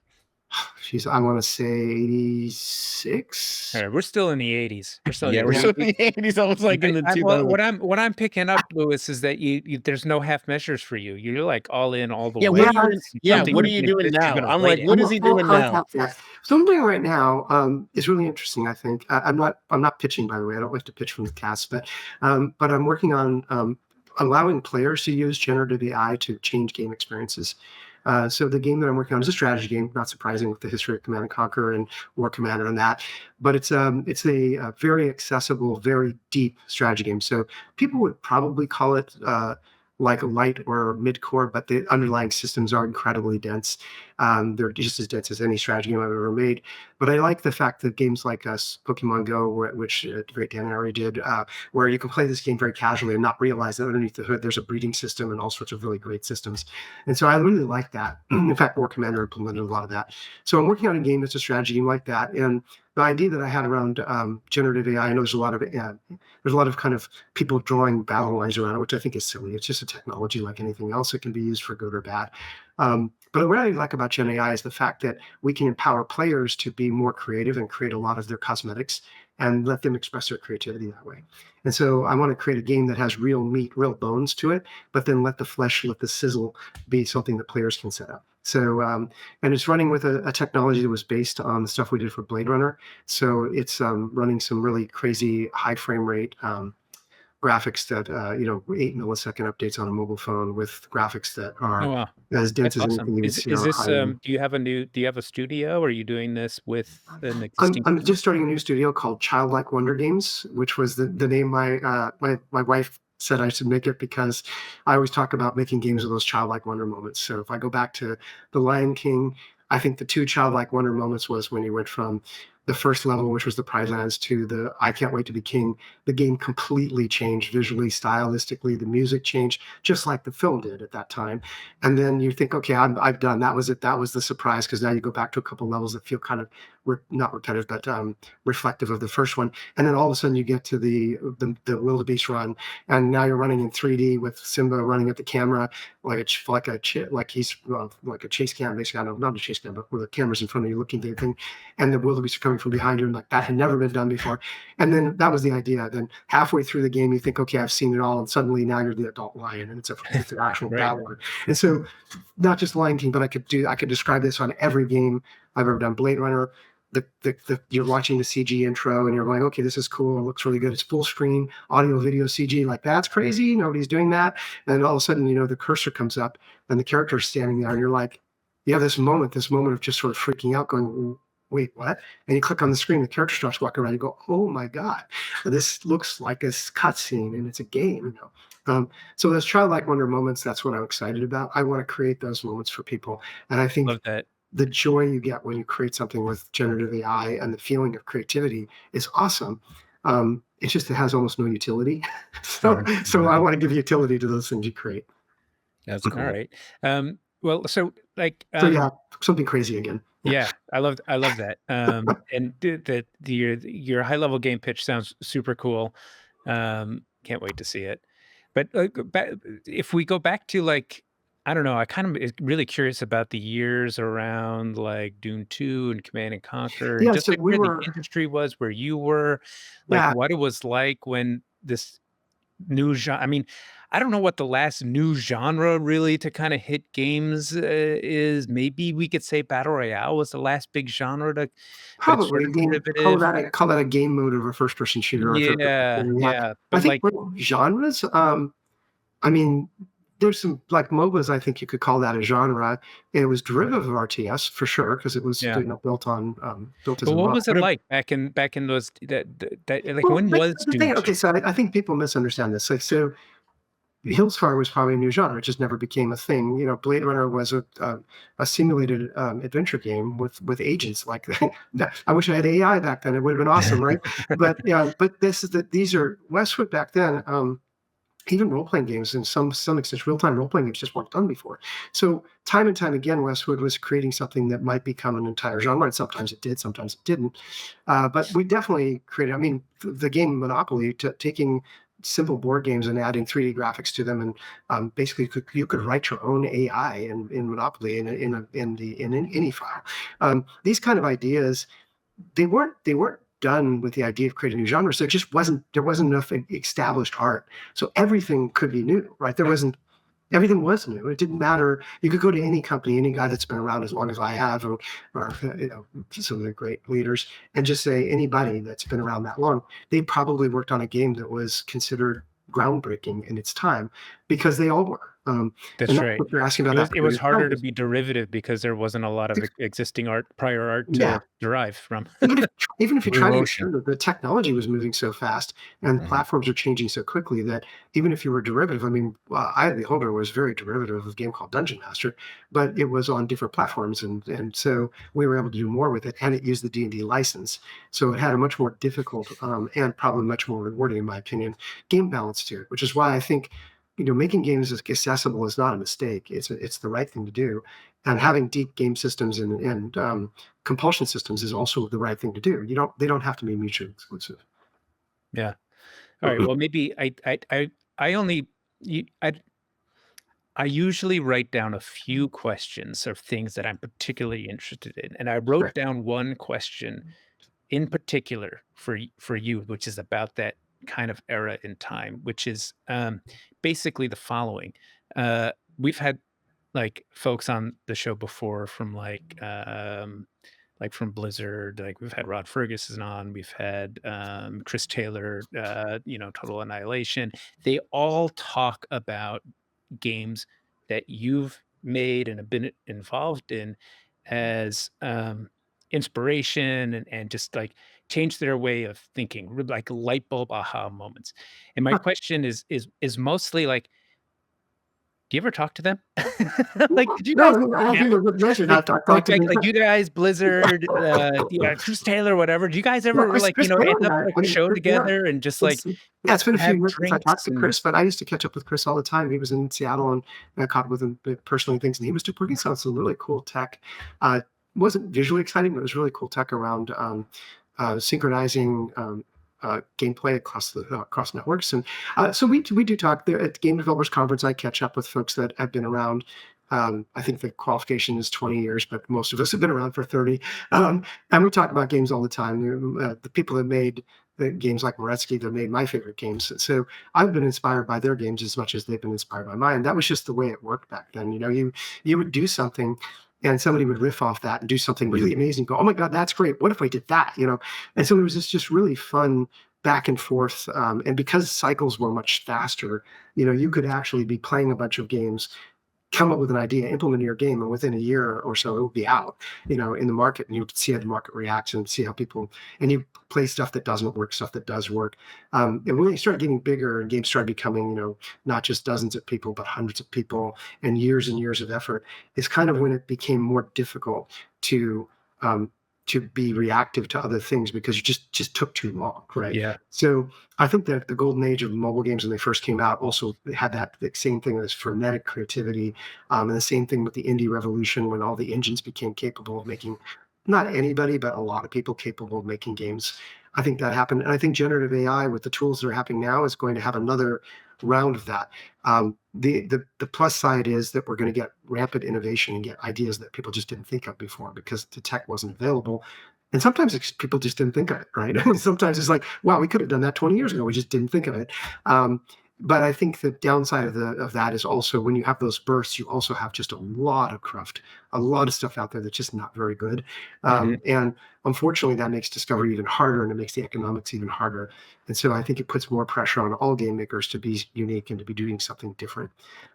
I want to say 86. All right, we're still in the 80s. We're still in the 80s. I was like in the 2000s. What I'm picking up, Louis, is that you there's no half measures for you. You're like all in all the way. What are you doing now? I'm like, what is he doing now? So I'm doing right now is really interesting. I think I'm not pitching, by the way. I don't like to pitch from the cast, but I'm working on allowing players to use generative AI to change game experiences. So the game that I'm working on is a strategy game, not surprising with the history of Command and Conquer and War Commander and that, but it's a very accessible, very deep strategy game. So people would probably call it like a light or mid-core, but the underlying systems are incredibly dense. They're just as dense as any strategy game I've ever made. But I like the fact that games like Pokemon Go, which Great Dan and I did, where you can play this game very casually and not realize that underneath the hood there's a breeding system and all sorts of really great systems. And so I really like that. In fact, War Commander implemented a lot of that. So I'm working on a game that's a strategy game like that. And the idea that I had around generative AI, I know there's a lot of kind of people drawing battle lines around it, which I think is silly. It's just a technology like anything else. It can be used for good or bad. But what I like about Gen AI is the fact that we can empower players to be more creative and create a lot of their cosmetics and let them express their creativity that way. And so I want to create a game that has real meat, real bones to it, but then let the flesh, let the sizzle be something that players can set up. So, and it's running with a technology that was based on the stuff we did for Blade Runner. So it's running some really crazy high frame rate graphics that 8 millisecond updates on a mobile phone with graphics that are as dense as anything you see. Is this do you have a studio, or are you doing this with an existing? I'm just starting a new studio called Childlike Wonder Games, which was the name my wife said I should make it, because I always talk about making games with those childlike wonder moments. So if I go back to The Lion King, I think the two childlike wonder moments was when you went from the first level, which was the prize lands, to the I can't wait to be king. The game completely changed visually, stylistically. The music changed, just like the film did at that time. And then you think, okay, I've done. That was it. That was the surprise, because now you go back to a couple levels that feel kind of not repetitive, but reflective of the first one. And then all of a sudden you get to the wildebeest run, and now you're running in 3D with Simba running at the camera like he's like a chase cam, basically. Not a chase cam, but where the camera's in front of you looking at the thing, and the wildebeest are coming from behind you, and like that had never been done before. And then that was the idea. Then halfway through the game, you think, okay, I've seen it all, and suddenly now you're the adult lion, and it's an actual battle. And so, not just Lion King, but I could describe this on every game I've ever done. Blade Runner. You're watching the CG intro and you're going, okay, this is cool. It looks really good. It's full screen, audio, video, CG. Like, that's crazy. Nobody's doing that. And all of a sudden, the cursor comes up and the character's standing there, and you're like, you have this moment of just sort of freaking out, going, wait, what? And you click on the screen, the character starts walking around. You go, oh my God, this looks like a cutscene and it's a game. So those childlike wonder moments, that's what I'm excited about. I want to create those moments for people. And I think Love that. The joy you get when you create something with generative AI and the feeling of creativity is awesome. It's just, it has almost no utility. so I want to give utility to those things you create. That's cool. All right. Well, so like, something crazy again. Yeah, I love that. And your high level game pitch sounds super cool. Can't wait to see it. But if we go back to, like, I don't know, I kind of is really curious about the years around like Doom 2 and Command and Conquer, Yeah, just so like where the industry was, where you were, like what it was like when this new genre. I mean, I don't know what the last new genre really to kind of hit games is. Maybe we could say Battle Royale was the last big genre to probably call that a game mode of a first person shooter. Yeah. I think genres. I mean, there's some like MOBAs. I think you could call that a genre. It was derivative of RTS for sure, because it was built on built as. But what was it like back in those when was Doom? Okay, so I think people misunderstand this. So Hillsfire was probably a new genre. It just never became a thing. Blade Runner was a simulated adventure game with agents like that. I wish I had AI back then. It would have been awesome, right? But these are Westwood back then. Even role-playing games, in some extent, real-time role-playing games just weren't done before. So time and time again, Westwood was creating something that might become an entire genre, and sometimes it did, sometimes it didn't. But we definitely created, the game Monopoly, taking simple board games and adding 3D graphics to them, and basically you could write your own AI in Monopoly in any file. These kind of ideas, they weren't done with the idea of creating a new genre. So there wasn't enough established art. So everything could be new, right? Everything was new. It didn't matter. You could go to any company, any guy that's been around as long as I have, or some of the great leaders, and just say anybody that's been around that long, they probably worked on a game that was considered groundbreaking in its time, because they all were. That's And that's right. what you're asking about. It That was period of harder time to is- be derivative because there wasn't a lot of existing prior art Yeah. to derive from. Even if you Blue try to get ocean. through, the technology was moving so fast and platforms are changing so quickly that even if you were derivative, I mean, I, the Beholder, was very derivative of a game called Dungeon Master, but it was on different platforms, and so we were able to do more with it, and it used the D&D license, so it had a much more difficult and probably much more rewarding, in my opinion, game balance to it, which is why I think, making games as accessible is not a mistake. It's the right thing to do, and having deep game systems and compulsion systems is also the right thing to do. They don't have to be mutually exclusive. Yeah. All right. Well, maybe I only I usually write down a few questions of things that I'm particularly interested in, and I wrote Right. down one question in particular for you, which is about that kind of era in time, which is basically the following. We've had like folks on the show before from like from Blizzard, like we've had Rod Ferguson on, we've had Chris Taylor, Total Annihilation. They all talk about games that you've made and have been involved in as inspiration and just like change their way of thinking, like light bulb aha moments. And my question is mostly like, do you ever talk to them? Like, did you guys No, I think it's mentioned. like, I've talked to them. like you guys, Blizzard, Chris Taylor, whatever. Do you guys Well, ever Chris Taylor end and up I, like a show together and just like it's been a few have years since I talked drinks to and Chris, but I used to catch up with Chris all the time. He was in Seattle, and I caught up with him personally things, and he was working on some really cool tech. Wasn't visually exciting, but it was really cool tech around synchronizing gameplay across networks, and so we do talk there at the Game Developers Conference. I catch up with folks that have been around. I think the qualification is 20 years, but most of us have been around for 30. And we talk about games all the time. The people that made the games like Marroquin that made my favorite games. So I've been inspired by their games as much as they've been inspired by mine. That was just the way it worked back then. You would do something and somebody would riff off that and do something really amazing. Go, oh my God, that's great. What if I did that? And so it was just really fun back and forth. And because cycles were much faster, you could actually be playing a bunch of games, come up with an idea, implement your game, and within a year or so it will be out, in the market, and you see how the market reacts and see how people, and you play stuff that doesn't work, stuff that does work. And when you start getting bigger and games start becoming, not just dozens of people, but hundreds of people and years of effort, is kind of when it became more difficult to be reactive to other things because you just took too long, right? Yeah. So I think that the golden age of mobile games when they first came out also had that the same thing as frenetic creativity, and the same thing with the indie revolution when all the engines became capable of making, not anybody, but a lot of people capable of making games. I think that happened, and I think generative AI with the tools that are happening now is going to have another round of that. The plus side is that we're going to get rampant innovation and get ideas that people just didn't think of before because the tech wasn't available. And sometimes people just didn't think of it, right? Sometimes it's like, wow, we could have done that 20 years ago. We just didn't think of it. But I think the downside of that is also when you have those bursts, you also have just a lot of cruft, a lot of stuff out there that's just not very good. And unfortunately, that makes discovery even harder, and it makes the economics even harder. And so I think it puts more pressure on all game makers to be unique and to be doing something different.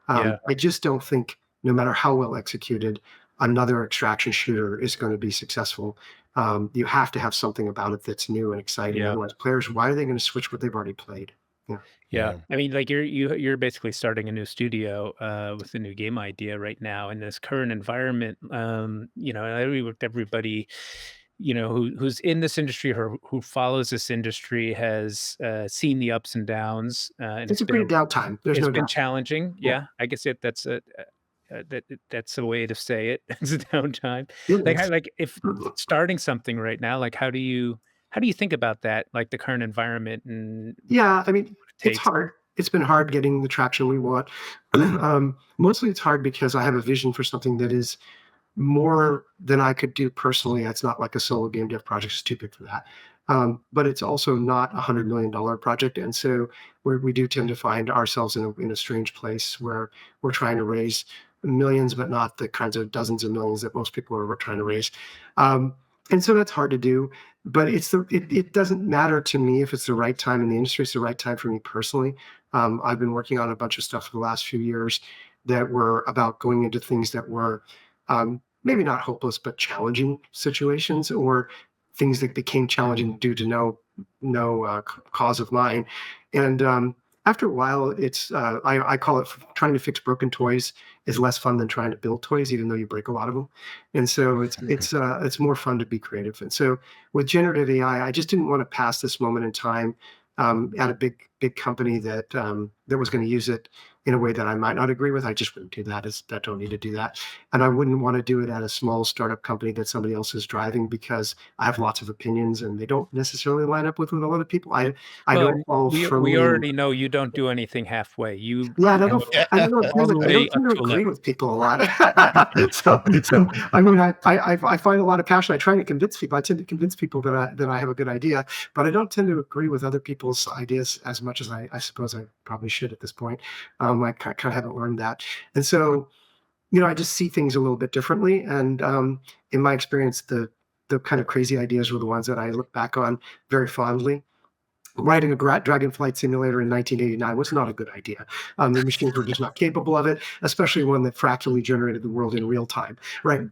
I just don't think, no matter how well executed, another extraction shooter is going to be successful. You have to have something about it that's new and exciting. Yeah. Otherwise, players, why are they going to switch what they've already played? Yeah. I mean, like you're basically starting a new studio with a new game idea right now in this current environment. Everybody, who's in this industry or who follows this industry has seen the ups and downs. And It's a pretty downtime. There's it's no been doubt. challenging. Yeah. I guess that's a way to say it. It's a downtime. Yeah, Like if starting something right now, like how do you think about that? Like the current environment and Yeah, I mean, it's takes. hard. It's been hard getting the traction we want. Mostly it's hard because I have a vision for something that is more than I could do personally. It's not like a solo game dev project. It's too big for that. But it's also not $100 million project. And so we do tend to find ourselves in a strange place where we're trying to raise millions, but not the kinds of dozens of millions that most people are trying to raise. And so that's hard to do, but it doesn't matter to me if it's the right time in the industry. It's the right time for me personally. I've been working on a bunch of stuff for the last few years that were about going into things that were maybe not hopeless, but challenging situations, or things that became challenging due to no cause of mine. And after a while, I call it trying to fix broken toys is less fun than trying to build toys, even though you break a lot of them. And so it's more fun to be creative. And so with generative AI, I just didn't want to pass this moment in time at a big company that was going to use it in a way that I might not agree with. I just wouldn't do that. I don't need to do that. And I wouldn't want to do it at a small startup company that somebody else is driving, because I have lots of opinions and they don't necessarily line up with a lot of people. I don't fall firmly we already know you don't do anything halfway. You Yeah, I go don't all the way tend up to to a agree limb. with people a lot. So I mean, I find a lot of passion. I try to convince people. I tend to convince people that I have a good idea, but I don't tend to agree with other people's ideas as much as I suppose I probably should at this point. I kind of haven't learned that, and so I just see things a little bit differently. And in my experience, the kind of crazy ideas were the ones that I look back on very fondly. Writing a dragon flight simulator in 1989 was not a good idea. The machines were just not capable of it, especially one that fractally generated the world in real time. Right?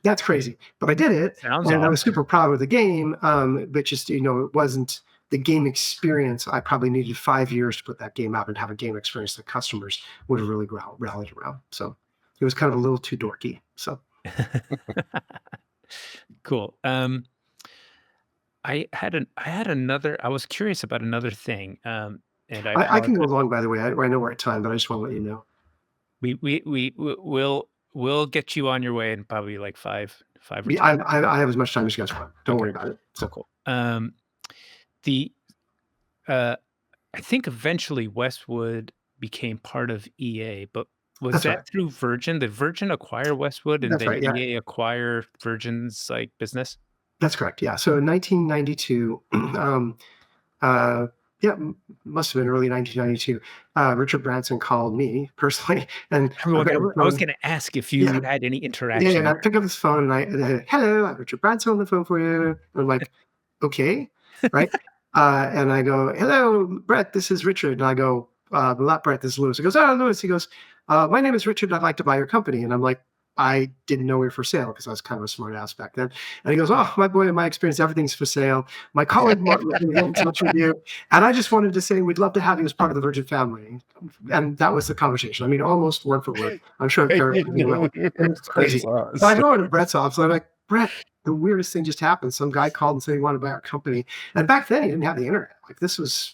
That's crazy. But I did it, Sounds and I was awesome. super proud of the game. But just it wasn't the game experience. I probably needed 5 years to put that game out and have a game experience that customers would have really rallied around. So it was kind of a little too dorky. So Cool. I was curious about another thing. And I I can go apologize. along. By the way, I know we're at time, but I just want to let you know. We'll get you on your way in probably like five or Yeah, 10. I have as much time as you guys want. Don't Okay. worry about it. So. Cool. The I think eventually Westwood became part of EA, but was That's that right. through Virgin? Did Virgin acquire Westwood and That's then right. Yeah, EA acquire Virgin's like business? that's correct. Yeah. So in 1992, uh, yeah, must have been early 1992. Richard Branson called me personally, and I picked up the I was phone. gonna ask if you Yeah, had any yeah. And interaction. I picked up this phone and hello, I have Richard Branson on the phone for you. I'm like, okay, right? And I go, hello, Brett. This is Richard. And I go, not Brett. This is Lewis. He goes, oh, Lewis. He goes, my name is Richard. I'd like to buy your company. And I'm like, I didn't know we were for sale because I was kind of a smart ass back then. And he goes, oh, my boy, in my experience, everything's for sale. My colleague Martin will get in touch with you. And I just wanted to say we'd love to have you as part of the Virgin family. And that was the conversation. I mean, almost word for word. I'm sure it paraphrasing well. It's crazy. So I go over to Brett's office. I'm like, Brett, the weirdest thing just happened. Some guy called and said he wanted to buy our company. And back then, he didn't have the internet. Like, this was.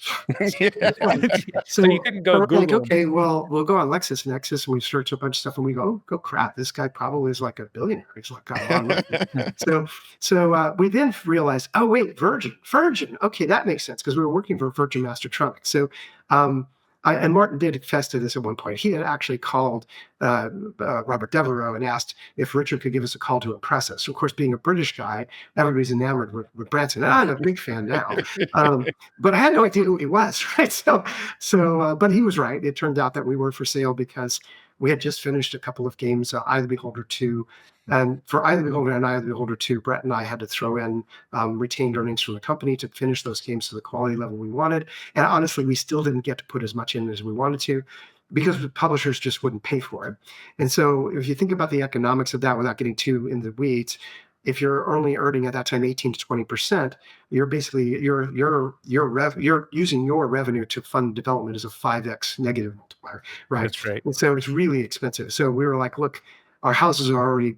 So you couldn't go we're like, Google. okay, well, we'll go on LexisNexis and we search a bunch of stuff and we go, oh, crap, this guy probably is like a billionaire. He's like got a lot of money. So we then realized, oh wait, Virgin. Okay, that makes sense because we were working for Virgin Mastertronic. So and Martin did confess to this at one point. He had actually called Robert Devereaux and asked if Richard could give us a call to impress us. So, of course, being a British guy, everybody's enamored with Branson. And I'm a big fan now. But I had no idea who he was, right? But he was right. It turned out that we were for sale because we had just finished a couple of games, Eye of the Beholder 2. And for Eye of the Beholder and Eye of the Beholder 2, Brett and I had to throw in retained earnings from the company to finish those games to the quality level we wanted. And honestly, we still didn't get to put as much in as we wanted to because the publishers just wouldn't pay for it. And so if you think about the economics of that without getting too in the weeds, if you're only earning at that time 18 to 20%, you're basically you're using your revenue to fund development as a 5x negative multiplier, right? That's right. And so it's really expensive. So we were like, look, our houses are already,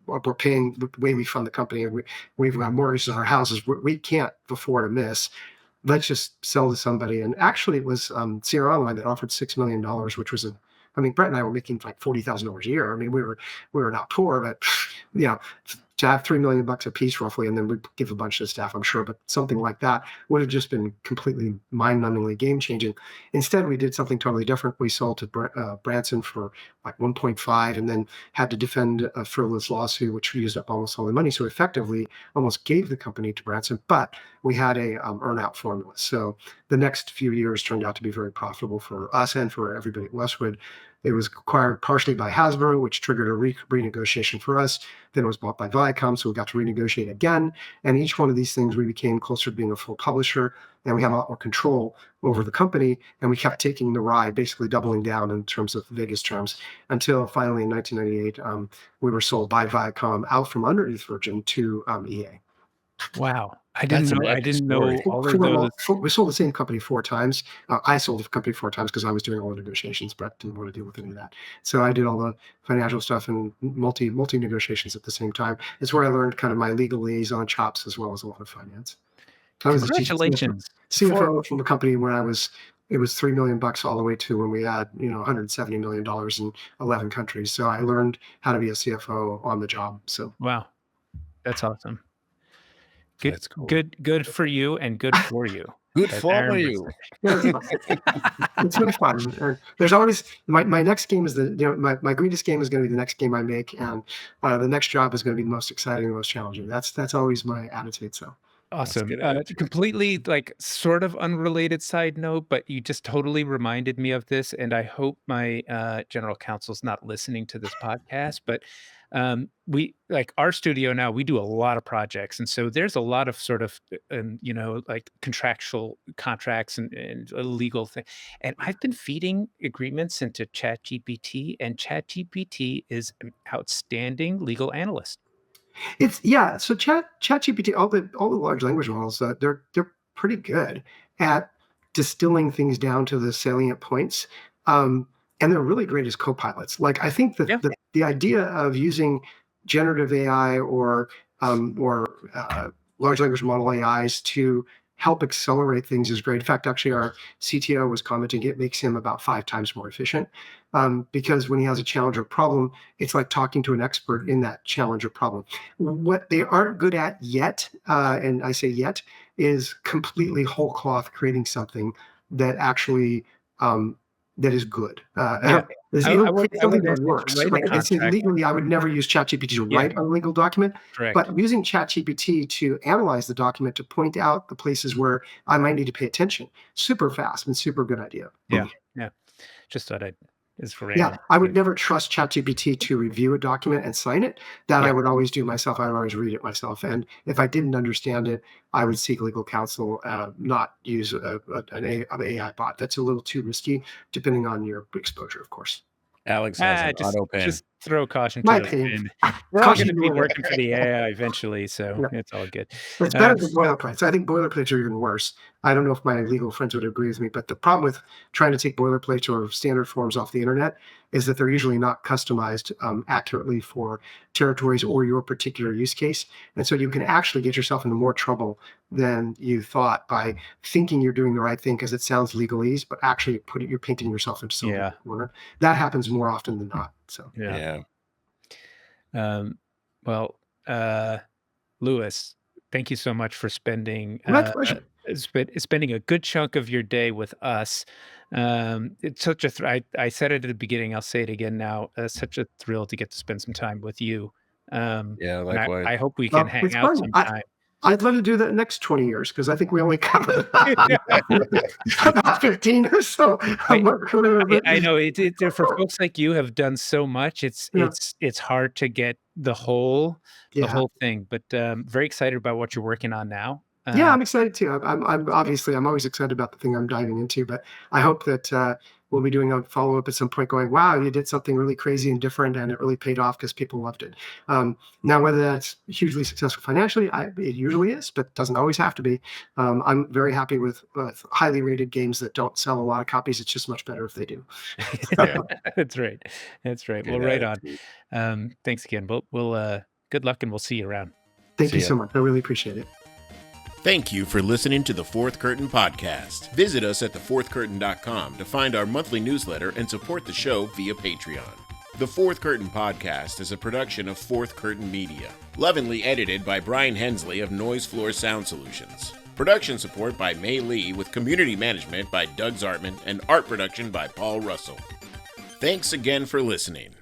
we're paying the way we fund the company, and we've got mortgages on our houses. We can't afford a miss. Let's just sell to somebody. And actually, it was Sierra Online that offered $6 million, which was Brett and I were making like $40,000 a year. I mean, we were not poor, but to have $3 million a piece roughly, and then we'd give a bunch to the staff, I'm sure, but something like that would have just been completely mind-numbingly game-changing. Instead, we did something totally different. We sold to Branson for like 1.5, and then had to defend a frivolous lawsuit, which used up almost all the money. So effectively, almost gave the company to Branson, but we had a earn-out formula. So the next few years turned out to be very profitable for us and for everybody at Westwood. It was acquired partially by Hasbro, which triggered a renegotiation for us. Then it was bought by Viacom, so we got to renegotiate again. And each one of these things, we became closer to being a full publisher, and we had a lot more control over the company. And we kept taking the ride, basically doubling down in terms of Vegas terms, until finally in 1998, we were sold by Viacom out from underneath Virgin to EA. Wow. I That's didn't an know. I epic didn't story. know all of those. We sold the same company 4 times. I sold the company 4 times because I was doing all the negotiations. Brett didn't want to deal with any of that. So I did all the financial stuff and multi negotiations at the same time. It's where I learned kind of my legal liaison chops as well as a lot of finance. I was Congratulations. CFO from a company when it was $3 million all the way to when we had $170 million in 11 countries. So I learned how to be a CFO on the job. So Wow, that's awesome. Good, That's cool. good for you, and good for you. Good As for Aaron you. would It's really fun. There's always my next game is my greatest game is going to be the next game I make, and the next job is going to be the most exciting, the most challenging. That's always my attitude. So Awesome. good attitude. Completely sort of unrelated side note, but you just totally reminded me of this. And I hope my general counsel's not listening to this podcast, but we our studio now, we do a lot of projects. And so there's a lot of sort of, contractual contracts and a legal thing. And I've been feeding agreements into ChatGPT, and ChatGPT is an outstanding legal analyst. So ChatGPT, all the large language models, they're pretty good at distilling things down to the salient points, and they're really great as co-pilots. Like I think that Yeah. the idea of using generative AI or large language model AIs to help accelerate things is great. In fact, actually, our CTO was commenting it makes him about 5 times more efficient, because when he has a challenge or problem, it's like talking to an expert in that challenge or problem. What they aren't good at yet, and I say yet, is completely whole cloth creating something that actually that is good. Yeah. There's I would something that ask you to works. write a Like I say, contract. legally, I would never use ChatGPT to Yeah. write a legal document. Correct. But using ChatGPT to analyze the document to point out the places where I might need to pay attention, super fast and super good idea. Yeah. Just thought it's for Yeah, I would never trust ChatGPT to review a document and sign it. That Yeah. I would always do myself. I would always read it myself. And if I didn't understand it, I would seek legal counsel, not use an AI bot. That's a little too risky, depending on your exposure, of course. Alex has an auto pen. Just throw caution My to the opinion. wind. We're all Caution going to be to the wind. working for the AI eventually, so Yeah. it's all good. It's better than boilerplates. I think boilerplates are even worse. I don't know if my legal friends would agree with me, but the problem with trying to take boilerplates or standard forms off the internet is that they're usually not customized accurately for territories or your particular use case. And so you can actually get yourself into more trouble than you thought by thinking you're doing the right thing because it sounds legalese, but actually you're painting yourself into some Yeah. corner. That happens more often than not. So Yeah. Yeah. Well, Lewis, thank you so much for spending my pleasure. spending a good chunk of your day with us. It's such a I said it at the beginning. I'll say it again now. Such a thrill to get to spend some time with you. Yeah, And likewise. I hope we can hang it's out fun. sometime. I'd love to do that next 20 years because I think we only covered about 15 or so. I know it for folks like you have done so much. It's hard to get the whole thing, but very excited about what you're working on now. Yeah, I'm excited too. I'm obviously I'm always excited about the thing I'm diving into, but I hope that we'll be doing a follow up at some point. Going, wow, you did something really crazy and different, and it really paid off because people loved it. Now, whether that's hugely successful financially, it usually is, but doesn't always have to be. I'm very happy with highly rated games that don't sell a lot of copies. It's just much better if they do. Yeah. That's right. Well, right on. Thanks again. We'll good luck, and we'll see you around. Thank you so much. I really appreciate it. Thank you for listening to the Fourth Curtain Podcast. Visit us at thefourthcurtain.com to find our monthly newsletter and support the show via Patreon. The Fourth Curtain Podcast is a production of Fourth Curtain Media. Lovingly edited by Brian Hensley of Noise Floor Sound Solutions. Production support by May Lee with community management by Doug Zartman and art production by Paul Russell. Thanks again for listening.